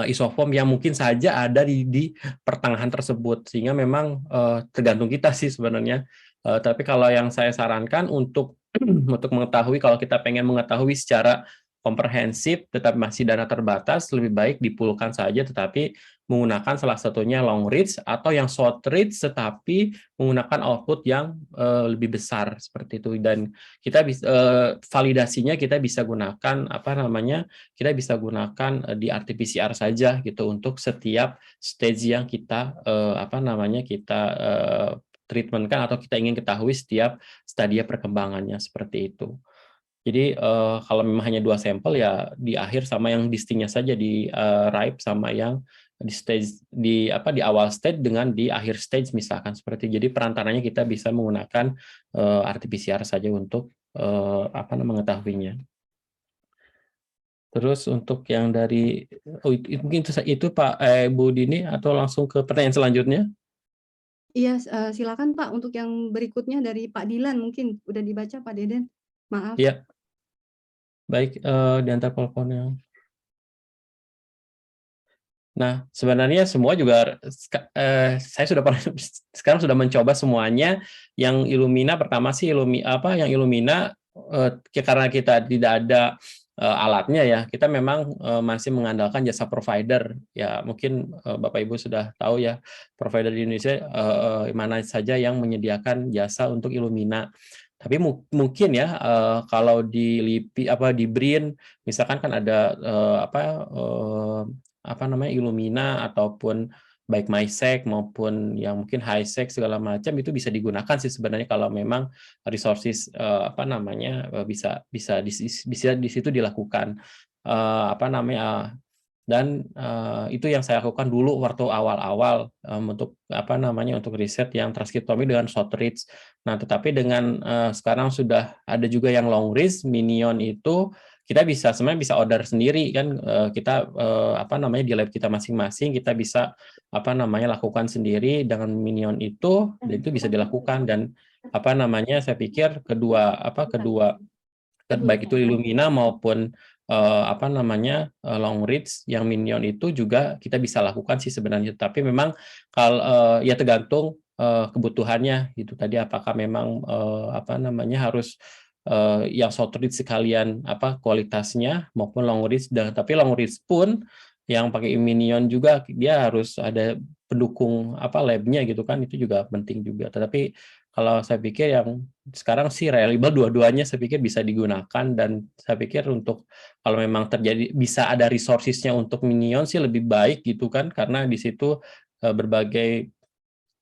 isoform yang mungkin saja ada di pertengahan tersebut, sehingga memang tergantung kita sih sebenarnya. Tapi kalau yang saya sarankan untuk untuk mengetahui, kalau kita pengen mengetahui secara komprehensif tetapi masih dana terbatas, lebih baik dipulkan saja tetapi menggunakan salah satunya long reads atau yang short reads tetapi menggunakan output yang lebih besar seperti itu. Dan kita bisa validasinya kita bisa gunakan kita bisa gunakan di RT-PCR saja gitu untuk setiap stage yang kita treatment-kan atau kita ingin ketahui setiap stadia perkembangannya seperti itu. Jadi kalau memang hanya 2 sampel ya di akhir sama yang distingnya saja, di ripe sama yang di stage di awal stage dengan di akhir stage misalkan seperti. Jadi perantaranya kita bisa menggunakan RT-PCR saja untuk mengetahuinya. Terus untuk yang dari mungkin itu Pak Bu Dini, atau langsung ke pertanyaan selanjutnya? Iya, silakan Pak, untuk yang berikutnya dari Pak Dilan mungkin udah dibaca Pak Deden. Maaf. Iya. Baik, diantar teleponnya. Nah, sebenarnya semua juga saya sudah sekarang sudah mencoba semuanya. Yang Illumina pertama sih yang Illumina karena kita tidak ada alatnya ya, kita memang masih mengandalkan jasa provider. Ya, mungkin Bapak Ibu sudah tahu ya, provider di Indonesia mana saja yang menyediakan jasa untuk Illumina. Tapi mungkin ya kalau di LIPI di BRIN misalkan kan ada Illumina ataupun baik MySec maupun yang mungkin HiSec segala macam itu bisa digunakan sih sebenarnya kalau memang resources bisa di situ dilakukan dan itu yang saya lakukan dulu waktu awal-awal untuk untuk riset yang transkriptomi dengan short reads. Nah, tetapi dengan sekarang sudah ada juga yang long reads, Minion itu kita sebenarnya bisa order sendiri kan, kita di lab kita masing-masing kita bisa lakukan sendiri dengan Minion itu, dan itu bisa dilakukan. Dan saya pikir kedua baik itu Illumina maupun long reads yang Minion itu juga kita bisa lakukan sih sebenarnya. Tapi memang kalau ya tergantung kebutuhannya gitu tadi, apakah memang harus yang short reads sekalian kualitasnya maupun long reads. Dan tapi long reads pun yang pakai Minion juga dia harus ada pendukung labnya gitu kan, itu juga penting juga. Tetapi kalau saya pikir yang sekarang sih reliable dua-duanya saya pikir bisa digunakan, dan saya pikir untuk kalau memang terjadi bisa ada resources-nya untuk Minion sih lebih baik gitu kan, karena di situ berbagai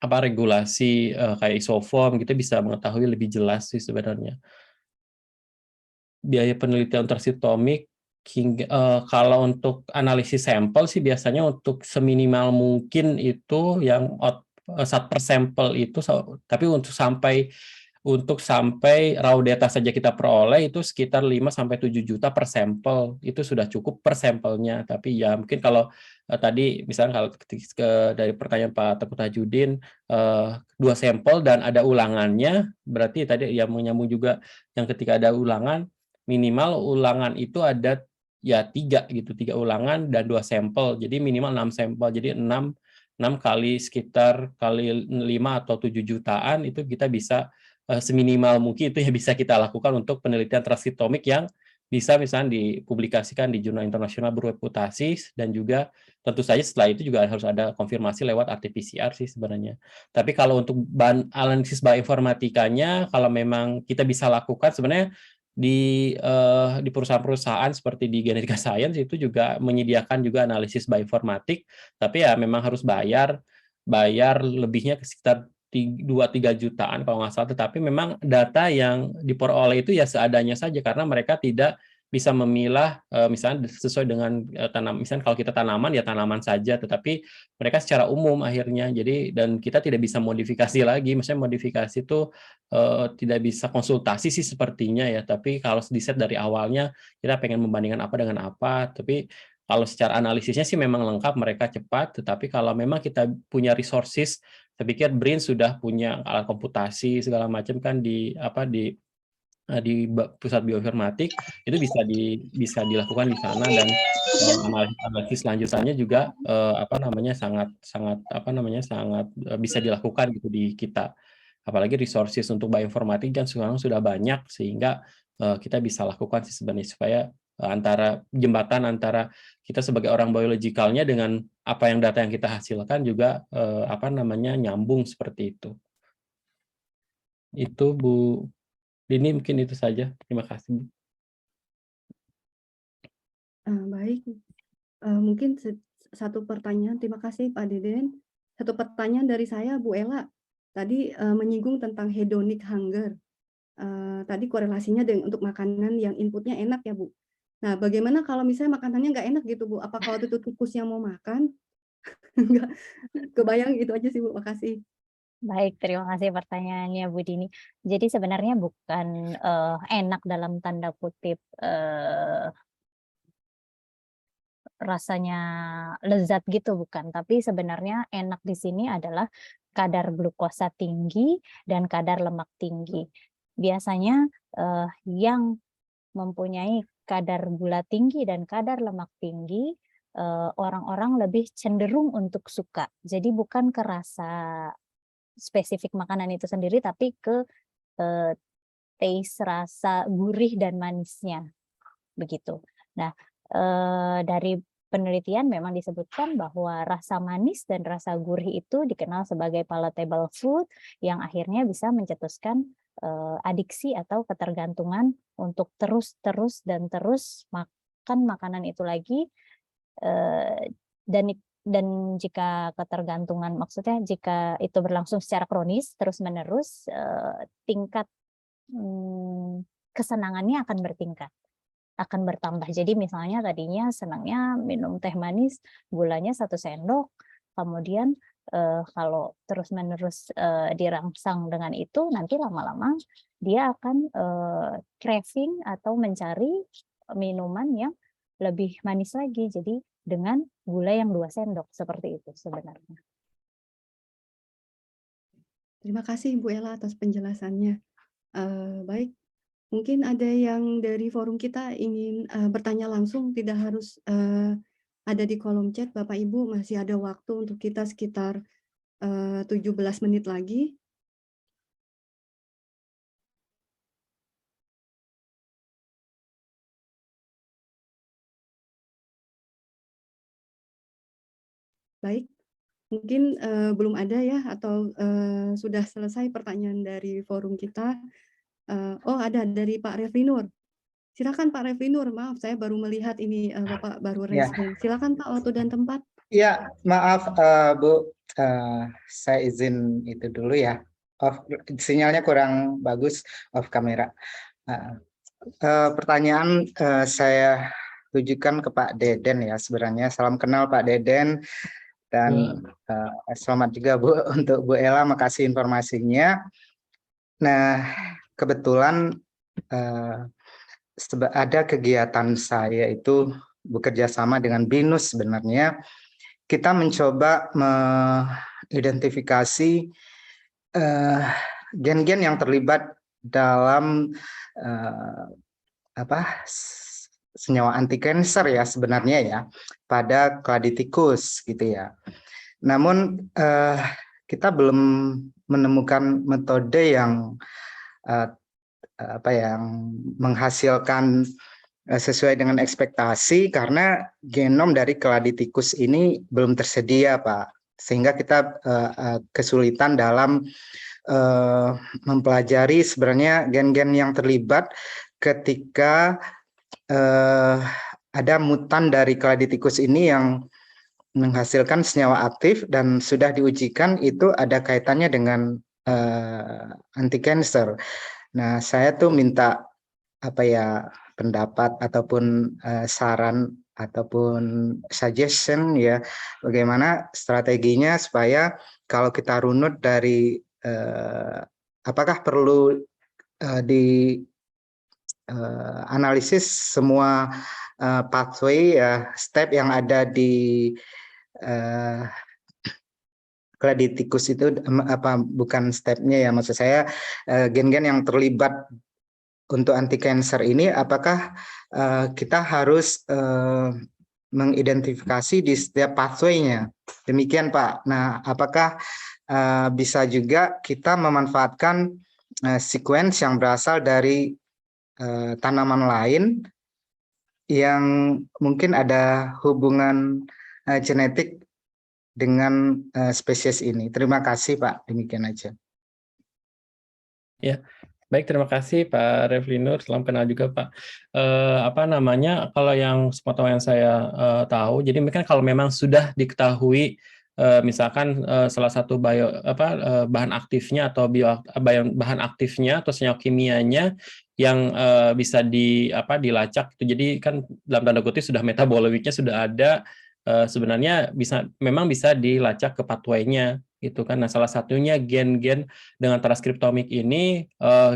regulasi kayak isoform kita bisa mengetahui lebih jelas sih sebenarnya. Biaya penelitian transkriptomik kalau untuk analisis sampel sih biasanya untuk seminimal mungkin itu yang per sampel itu, tapi untuk sampai raw data saja kita peroleh itu sekitar 5-7 juta per sampel, itu sudah cukup per sampelnya. Tapi ya mungkin kalau tadi misalnya kalau dari pertanyaan Pak Teguh Tajudin 2 sampel dan ada ulangannya, berarti tadi ya menyambung juga yang ketika ada ulangan, minimal ulangan itu ada ya 3 ulangan dan 2 sampel, jadi minimal 6 sampel, jadi 6 kali sekitar kali 5 atau 7 jutaan itu kita bisa seminimal mungkin itu ya bisa kita lakukan untuk penelitian transkriptomik yang bisa misalnya dipublikasikan di jurnal internasional berreputasi, dan juga tentu saja setelah itu juga harus ada konfirmasi lewat RT-PCR sih sebenarnya. Tapi kalau untuk analisis bioinformatikanya kalau memang kita bisa lakukan sebenarnya di perusahaan-perusahaan seperti di Genetika Science itu juga menyediakan juga analisis bioinformatik, tapi ya memang harus bayar lebihnya sekitar 2-3 jutaan kalau nggak salah, tetapi memang data yang diperoleh itu ya seadanya saja karena mereka tidak bisa memilah misalnya sesuai dengan misalnya kalau kita tanaman ya tanaman saja, tetapi mereka secara umum akhirnya. Jadi dan kita tidak bisa modifikasi lagi, misalnya modifikasi itu tidak bisa konsultasi sih sepertinya ya, tapi kalau di set dari awalnya kita pengen membandingkan apa dengan apa, tapi kalau secara analisisnya sih memang lengkap, mereka cepat, tetapi kalau memang kita punya resources, saya pikir BRIN sudah punya alat komputasi segala macam kan di pusat bioinformatik itu bisa dilakukan di sana, dan analisis lanjutannya juga sangat bisa dilakukan gitu di kita. Apalagi resources untuk bioinformatik kan sekarang sudah banyak, sehingga kita bisa lakukan sih sebenarnya supaya antara jembatan antara kita sebagai orang biologikalnya dengan apa yang data yang kita hasilkan juga nyambung seperti itu. Itu Bu Dini, mungkin itu saja. Terima kasih, Bu. Baik, mungkin satu pertanyaan. Terima kasih Pak Deden. Satu pertanyaan dari saya, Bu Ella. Tadi menyinggung tentang hedonic hunger. Tadi korelasinya untuk makanan yang inputnya enak ya, Bu. Nah, bagaimana kalau misalnya makanannya nggak enak gitu, Bu? Apakah waktu itu tikus yang mau makan? Nggak kebayang, itu aja sih, Bu. Makasih. Baik, terima kasih pertanyaannya Bu Dini. Jadi sebenarnya bukan enak dalam tanda kutip rasanya lezat gitu, bukan. Tapi sebenarnya enak di sini adalah kadar glukosa tinggi dan kadar lemak tinggi. Biasanya yang mempunyai kadar gula tinggi dan kadar lemak tinggi, orang-orang lebih cenderung untuk suka. Jadi bukan ke rasa spesifik makanan itu sendiri, tapi ke taste, rasa gurih dan manisnya, begitu. Nah, dari penelitian memang disebutkan bahwa rasa manis dan rasa gurih itu dikenal sebagai palatable food yang akhirnya bisa mencetuskan adiksi atau ketergantungan untuk terus makan makanan itu lagi, dan jika ketergantungan, maksudnya jika itu berlangsung secara kronis terus-menerus, tingkat kesenangannya akan bertambah. Jadi misalnya tadinya senangnya minum teh manis, gulanya 1 sendok, kemudian kalau terus-menerus dirangsang dengan itu, nanti lama-lama dia akan craving atau mencari minuman yang lebih manis lagi. Jadi dengan gula yang 2 sendok, seperti itu sebenarnya. Terima kasih Bu Ella atas penjelasannya. Baik, mungkin ada yang dari forum kita ingin bertanya langsung, tidak harus ada di kolom chat. Bapak Ibu masih ada waktu untuk kita sekitar 17 menit lagi. Baik, mungkin belum ada ya, atau sudah selesai pertanyaan dari forum kita. Oh, ada dari Pak Refli Nur. Silakan Pak Refli Nur, maaf saya baru melihat ini Bapak baru respon. Silakan Pak, waktu dan tempat. Ya, maaf Bu, saya izin itu dulu ya. Sinyalnya kurang bagus, off kamera. Pertanyaan saya tujukan ke Pak Deden ya sebenarnya. Salam kenal Pak Deden, dan selamat juga Bu untuk Bu Ella, makasih informasinya. Nah, kebetulan ada kegiatan saya itu bekerja sama dengan BINUS sebenarnya. Kita mencoba mengidentifikasi gen-gen yang terlibat dalam senyawa anti kanker ya sebenarnya ya pada keladi tikus gitu ya. Namun kita belum menemukan metode yang yang menghasilkan sesuai dengan ekspektasi, karena genom dari keladi tikus ini belum tersedia Pak, sehingga kita kesulitan dalam mempelajari sebenarnya gen-gen yang terlibat ketika ada mutan dari kladitikus ini yang menghasilkan senyawa aktif dan sudah diujikan itu ada kaitannya dengan anti cancer. Nah, saya tuh minta pendapat ataupun saran ataupun suggestion ya, bagaimana strateginya supaya kalau kita runut dari apakah perlu di analisis semua pathway step yang ada di kladitikus itu, bukan stepnya ya, maksud saya gen-gen yang terlibat untuk anti cancer ini, apakah kita harus mengidentifikasi di setiap pathway-nya, demikian Pak. Nah, apakah bisa juga kita memanfaatkan sequence yang berasal dari tanaman lain yang mungkin ada hubungan genetik dengan spesies ini. Terima kasih Pak, demikian aja. Ya, baik, terima kasih Pak Reflinur, salam kenal juga Pak. Kalau yang sepengetahuan yang saya tahu, jadi mungkin kalau memang sudah diketahui misalkan salah satu bahan aktifnya atau bahan aktifnya atau senyawa kimianya yang bisa dilacak itu, jadi kan dalam tanda kutip sudah metaboliknya sudah ada, sebenarnya memang bisa dilacak ke pathway-nya gitu kan. Nah, salah satunya gen-gen dengan transkriptomik ini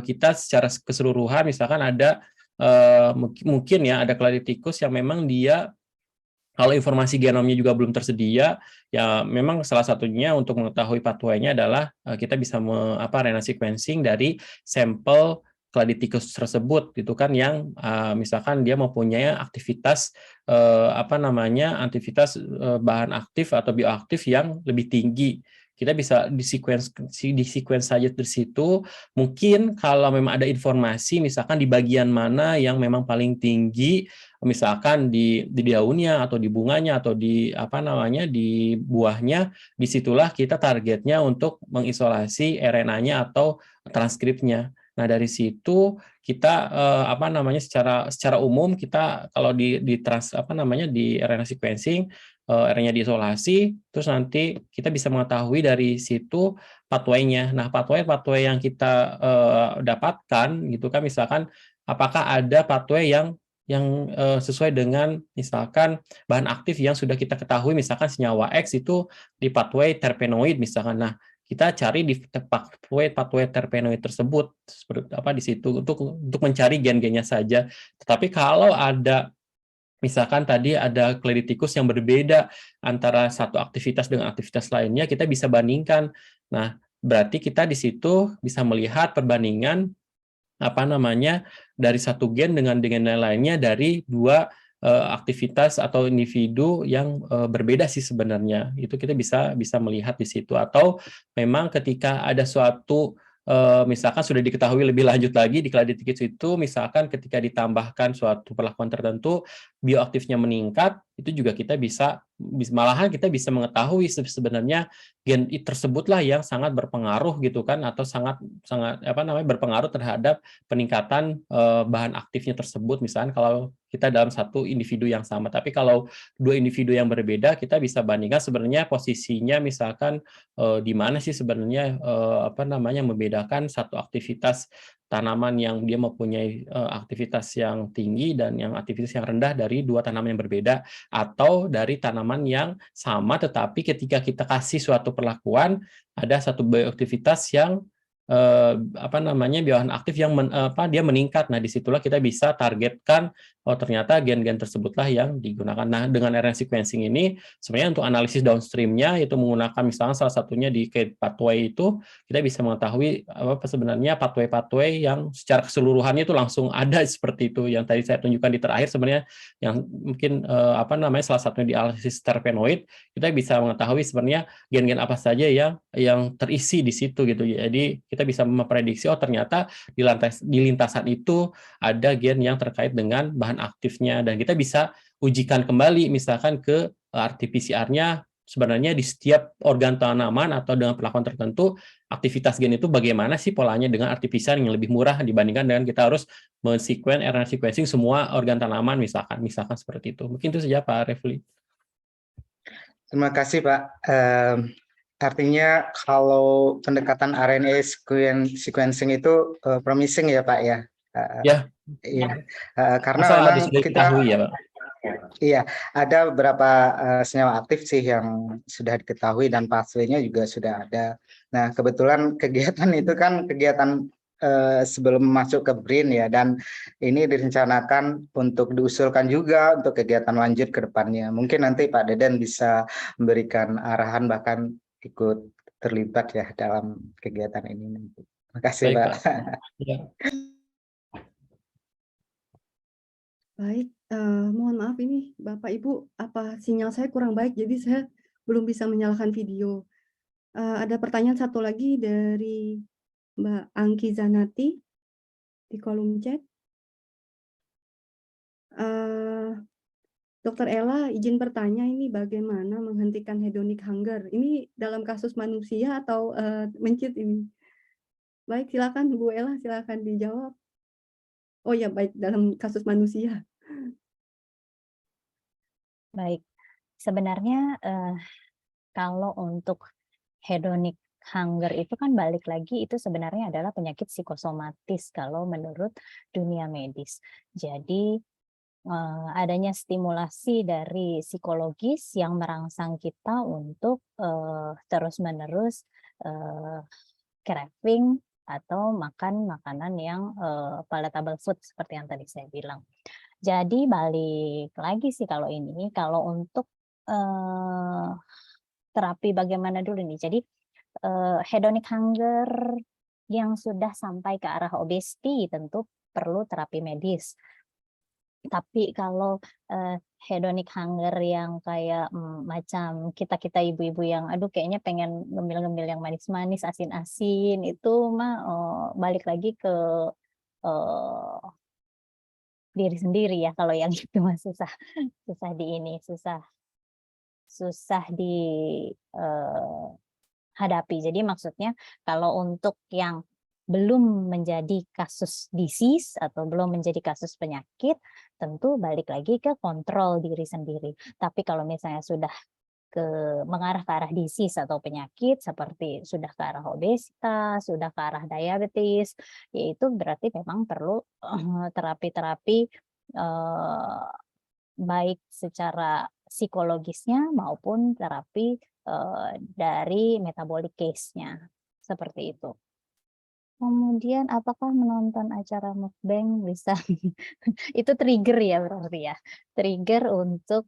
kita secara keseluruhan misalkan ada mungkin ya ada kladitikus yang memang dia kalau informasi genomnya juga belum tersedia, ya memang salah satunya untuk mengetahui pathway-nya adalah kita bisa RNA sequencing dari sampel kladitikus tersebut gitu kan, yang misalkan dia mempunyai aktivitas aktivitas bahan aktif atau bioaktif yang lebih tinggi. Kita bisa di sequence saja dari situ. Mungkin kalau memang ada informasi misalkan di bagian mana yang memang paling tinggi, misalkan di daunnya atau di bunganya atau di di buahnya, disitulah kita targetnya untuk mengisolasi RNA-nya atau transkripnya. Nah, dari situ kita secara umum kita kalau di RNA sequencing, RNA diisolasi, terus nanti kita bisa mengetahui dari situ pathway-nya. Nah, pathway yang kita dapatkan gitu kan, misalkan apakah ada pathway yang sesuai dengan misalkan bahan aktif yang sudah kita ketahui, misalkan senyawa X itu di pathway terpenoid misalkan. Nah, kita cari di pathway terpenoid tersebut di situ untuk mencari gen-gennya saja. Tetapi kalau ada misalkan tadi ada kladitikus yang berbeda antara satu aktivitas dengan aktivitas lainnya, kita bisa bandingkan. Nah, berarti kita di situ bisa melihat perbandingan dari satu gen dengan lainnya dari dua aktivitas atau individu yang berbeda sih sebenarnya. Itu kita bisa melihat di situ. Atau memang ketika ada suatu misalkan sudah diketahui lebih lanjut lagi di kladitikus itu, misalkan ketika ditambahkan suatu perlakuan tertentu bioaktifnya meningkat, itu juga kita malahan kita bisa mengetahui sebenarnya gen tersebutlah yang sangat berpengaruh gitu kan, atau sangat berpengaruh terhadap peningkatan bahan aktifnya tersebut, misalkan kalau kita dalam satu individu yang sama. Tapi kalau dua individu yang berbeda, kita bisa bandingkan sebenarnya posisinya misalkan di mana sih sebenarnya membedakan satu aktivitas tanaman yang dia mempunyai aktivitas yang tinggi dan yang aktivitas yang rendah dari dua tanaman yang berbeda, atau dari tanaman yang sama tetapi ketika kita kasih suatu perlakuan ada satu bioaktivitas yang bahan aktif yang dia meningkat. Nah, disitulah kita bisa targetkan, oh ternyata gen-gen tersebutlah yang digunakan. Nah, dengan RNA sequencing ini sebenarnya untuk analisis downstream-nya itu menggunakan misalnya salah satunya di pathway itu, kita bisa mengetahui sebenarnya pathway yang secara keseluruhannya itu langsung ada seperti itu yang tadi saya tunjukkan di terakhir, sebenarnya yang mungkin salah satunya di analisis terpenoid, kita bisa mengetahui sebenarnya gen-gen apa saja yang terisi di situ gitu. Jadi kita bisa memprediksi, oh ternyata di lintasan itu ada gen yang terkait dengan bahan aktifnya, dan kita bisa ujikan kembali misalkan ke RT-PCR-nya sebenarnya di setiap organ tanaman atau dengan perlakuan tertentu aktivitas gen itu bagaimana sih polanya dengan RT-PCR yang lebih murah dibandingkan dengan kita harus men-sequence RNA sequencing semua organ tanaman misalkan seperti itu. Mungkin itu saja Pak Refli. Terima kasih Pak. Artinya kalau pendekatan RNA sequencing itu promising ya Pak ya? Ya. Iya, karena Asal memang sudah kita diketahui ya Pak. Iya, ada beberapa senyawa aktif sih yang sudah diketahui dan pathway-nya juga sudah ada. Nah, kebetulan kegiatan itu kan kegiatan sebelum masuk ke BRIN ya, dan ini direncanakan untuk diusulkan juga untuk kegiatan lanjut ke depannya. Mungkin nanti Pak Deden bisa memberikan arahan bahkan ikut terlibat ya dalam kegiatan ini. Terima kasih Baik, Pak. Ya. Baik, mohon maaf ini Bapak Ibu, apa sinyal saya kurang baik, jadi saya belum bisa menyalakan video. Ada pertanyaan satu lagi dari Mbak Angki Zanati di kolom chat. Dokter Ella, izin bertanya ini bagaimana menghentikan hedonic hunger? Ini dalam kasus manusia atau mencit ini? Baik, silakan Bu Ella, silakan dijawab. Oh ya, baik, dalam kasus manusia. Baik, sebenarnya kalau untuk hedonic hunger itu kan balik lagi itu sebenarnya adalah penyakit psikosomatis kalau menurut dunia medis. Jadi adanya stimulasi dari psikologis yang merangsang kita untuk terus-menerus craving atau makan makanan yang palatable food seperti yang tadi saya bilang. Jadi balik lagi sih kalau ini, kalau untuk terapi bagaimana dulu nih. Jadi hedonic hunger yang sudah sampai ke arah obesity tentu perlu terapi medis. Tapi kalau hedonic hunger yang kayak macam kita ibu-ibu yang aduh kayaknya pengen ngemil-ngemil yang manis-manis, asin-asin, itu mah balik lagi ke diri sendiri ya. Kalau yang itu mah susah dihadapi. Jadi maksudnya kalau untuk yang belum menjadi kasus disease atau belum menjadi kasus penyakit, tentu balik lagi ke kontrol diri sendiri. Tapi kalau misalnya sudah mengarah ke arah disease atau penyakit seperti sudah ke arah obesitas, sudah ke arah diabetes, yaitu berarti memang perlu terapi-terapi baik secara psikologisnya maupun terapi dari metabolic case-nya, seperti itu. Kemudian apakah menonton acara mukbang bisa itu trigger ya berarti ya, trigger untuk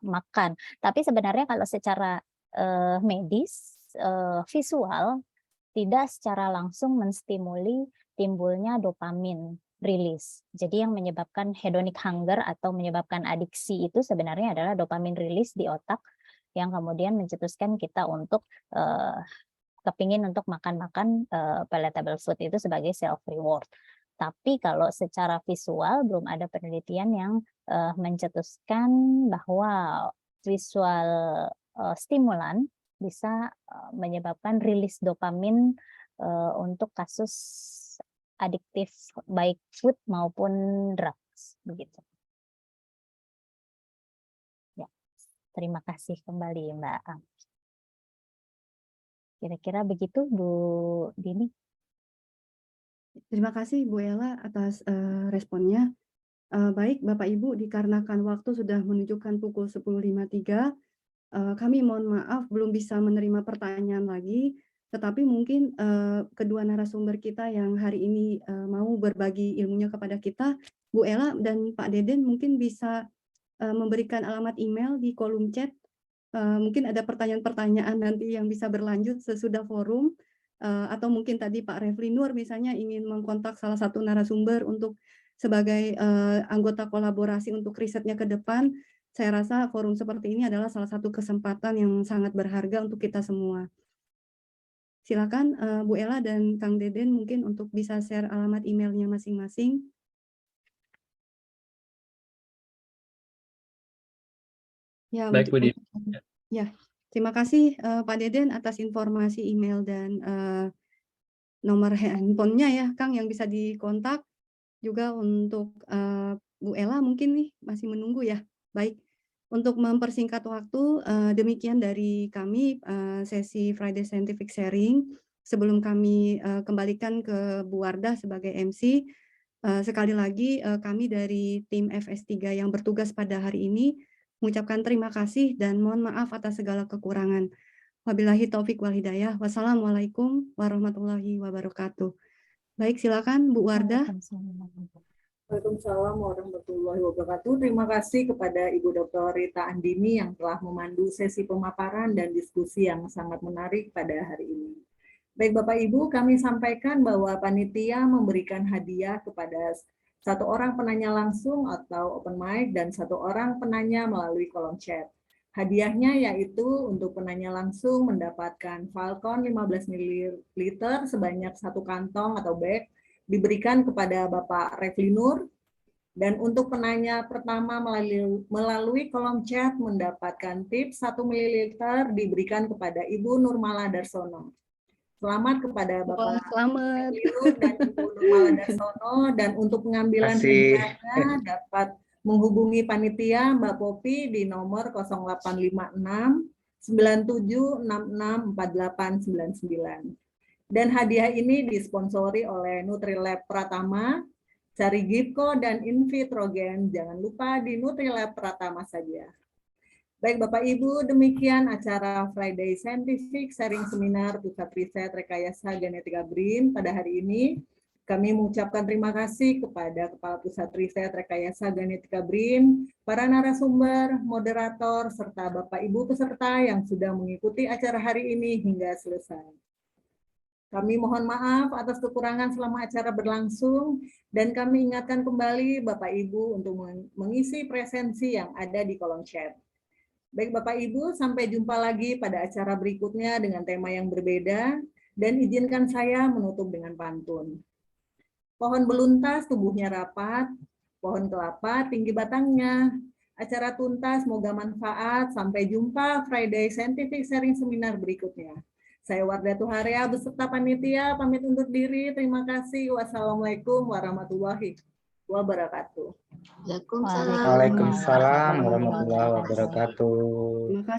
makan. Tapi sebenarnya kalau secara medis visual tidak secara langsung menstimuli timbulnya dopamin rilis. Jadi yang menyebabkan hedonic hunger atau menyebabkan adiksi itu sebenarnya adalah dopamin rilis di otak yang kemudian mencetuskan kita untuk kepingin untuk makan-makan palatable food itu sebagai self reward. Tapi kalau secara visual belum ada penelitian yang mencetuskan bahwa visual stimulan bisa menyebabkan rilis dopamin untuk kasus adiktif baik food maupun drugs begitu. Ya, terima kasih kembali Mbak. Kira-kira begitu Bu Dini. Terima kasih Bu Ella atas responnya. Baik Bapak Ibu, dikarenakan waktu sudah menunjukkan pukul 10.53, kami mohon maaf belum bisa menerima pertanyaan lagi, tetapi mungkin kedua narasumber kita yang hari ini mau berbagi ilmunya kepada kita, Bu Ella dan Pak Deden mungkin bisa memberikan alamat email di kolom chat. Mungkin ada pertanyaan-pertanyaan nanti yang bisa berlanjut sesudah forum, atau mungkin tadi Pak Refli Nur misalnya ingin mengkontak salah satu narasumber untuk sebagai anggota kolaborasi untuk risetnya ke depan. Saya rasa forum seperti ini adalah salah satu kesempatan yang sangat berharga untuk kita semua. Silakan Bu Ella dan Kang Deden mungkin untuk bisa share alamat emailnya masing-masing. Ya, Baik, Bu Dini. ya, terima kasih Pak Deden atas informasi email dan nomor handphonenya ya, Kang, yang bisa dikontak. Juga untuk Bu Ella mungkin nih masih menunggu ya. Baik, untuk mempersingkat waktu, demikian dari kami sesi Friday Scientific Sharing. Sebelum kami kembalikan ke Bu Wardah sebagai MC, sekali lagi kami dari tim FS3 yang bertugas pada hari ini mengucapkan terima kasih dan mohon maaf atas segala kekurangan. Wabillahi taufik wal hidayah. Wassalamualaikum warahmatullahi wabarakatuh. Baik, silakan Bu Wardah. Waalaikumsalam warahmatullahi wabarakatuh. Terima kasih kepada Ibu Dr. Rita Andini yang telah memandu sesi pemaparan dan diskusi yang sangat menarik pada hari ini. Baik Bapak Ibu, kami sampaikan bahwa panitia memberikan hadiah kepada satu orang penanya langsung atau open mic dan satu orang penanya melalui kolom chat. Hadiahnya yaitu untuk penanya langsung mendapatkan Falcon 15 ml sebanyak 1 kantong atau bag diberikan kepada Bapak Refli Nur, dan untuk penanya pertama melalui kolom chat mendapatkan tips 1 ml diberikan kepada Ibu Nurmala Darsono. Selamat kepada Bapak Selamat. Refli Nur dan Ibu Nurmala Darsono, dan untuk pengambilan hadiahnya dapat menghubungi panitia Mbak Popi di nomor 0856 9766 4899. Dan hadiah ini disponsori oleh Nutrilab Pratama, Sari Gipko, dan Invitrogen. Jangan lupa di Nutrilab Pratama saja. Baik Bapak Ibu, demikian acara Friday Scientific Sharing Seminar Pusat Riset Rekayasa Genetika BRIN pada hari ini. Kami mengucapkan terima kasih kepada Kepala Pusat Riset Rekayasa Genetika BRIN, para narasumber, moderator, serta Bapak Ibu peserta yang sudah mengikuti acara hari ini hingga selesai. Kami mohon maaf atas kekurangan selama acara berlangsung, dan kami ingatkan kembali Bapak Ibu untuk mengisi presensi yang ada di kolom chat. Baik Bapak Ibu, sampai jumpa lagi pada acara berikutnya dengan tema yang berbeda, dan izinkan saya menutup dengan pantun. Pohon beluntas tubuhnya rapat, pohon kelapa tinggi batangnya. Acara tuntas, semoga manfaat. Sampai jumpa Friday Scientific Sharing Seminar berikutnya. Saya Wardah Tuharia beserta panitia pamit undur diri. Terima kasih. Wassalamualaikum warahmatullahi wabarakatuh. Waalaikumsalam warahmatullahi wabarakatuh. Terima kasih.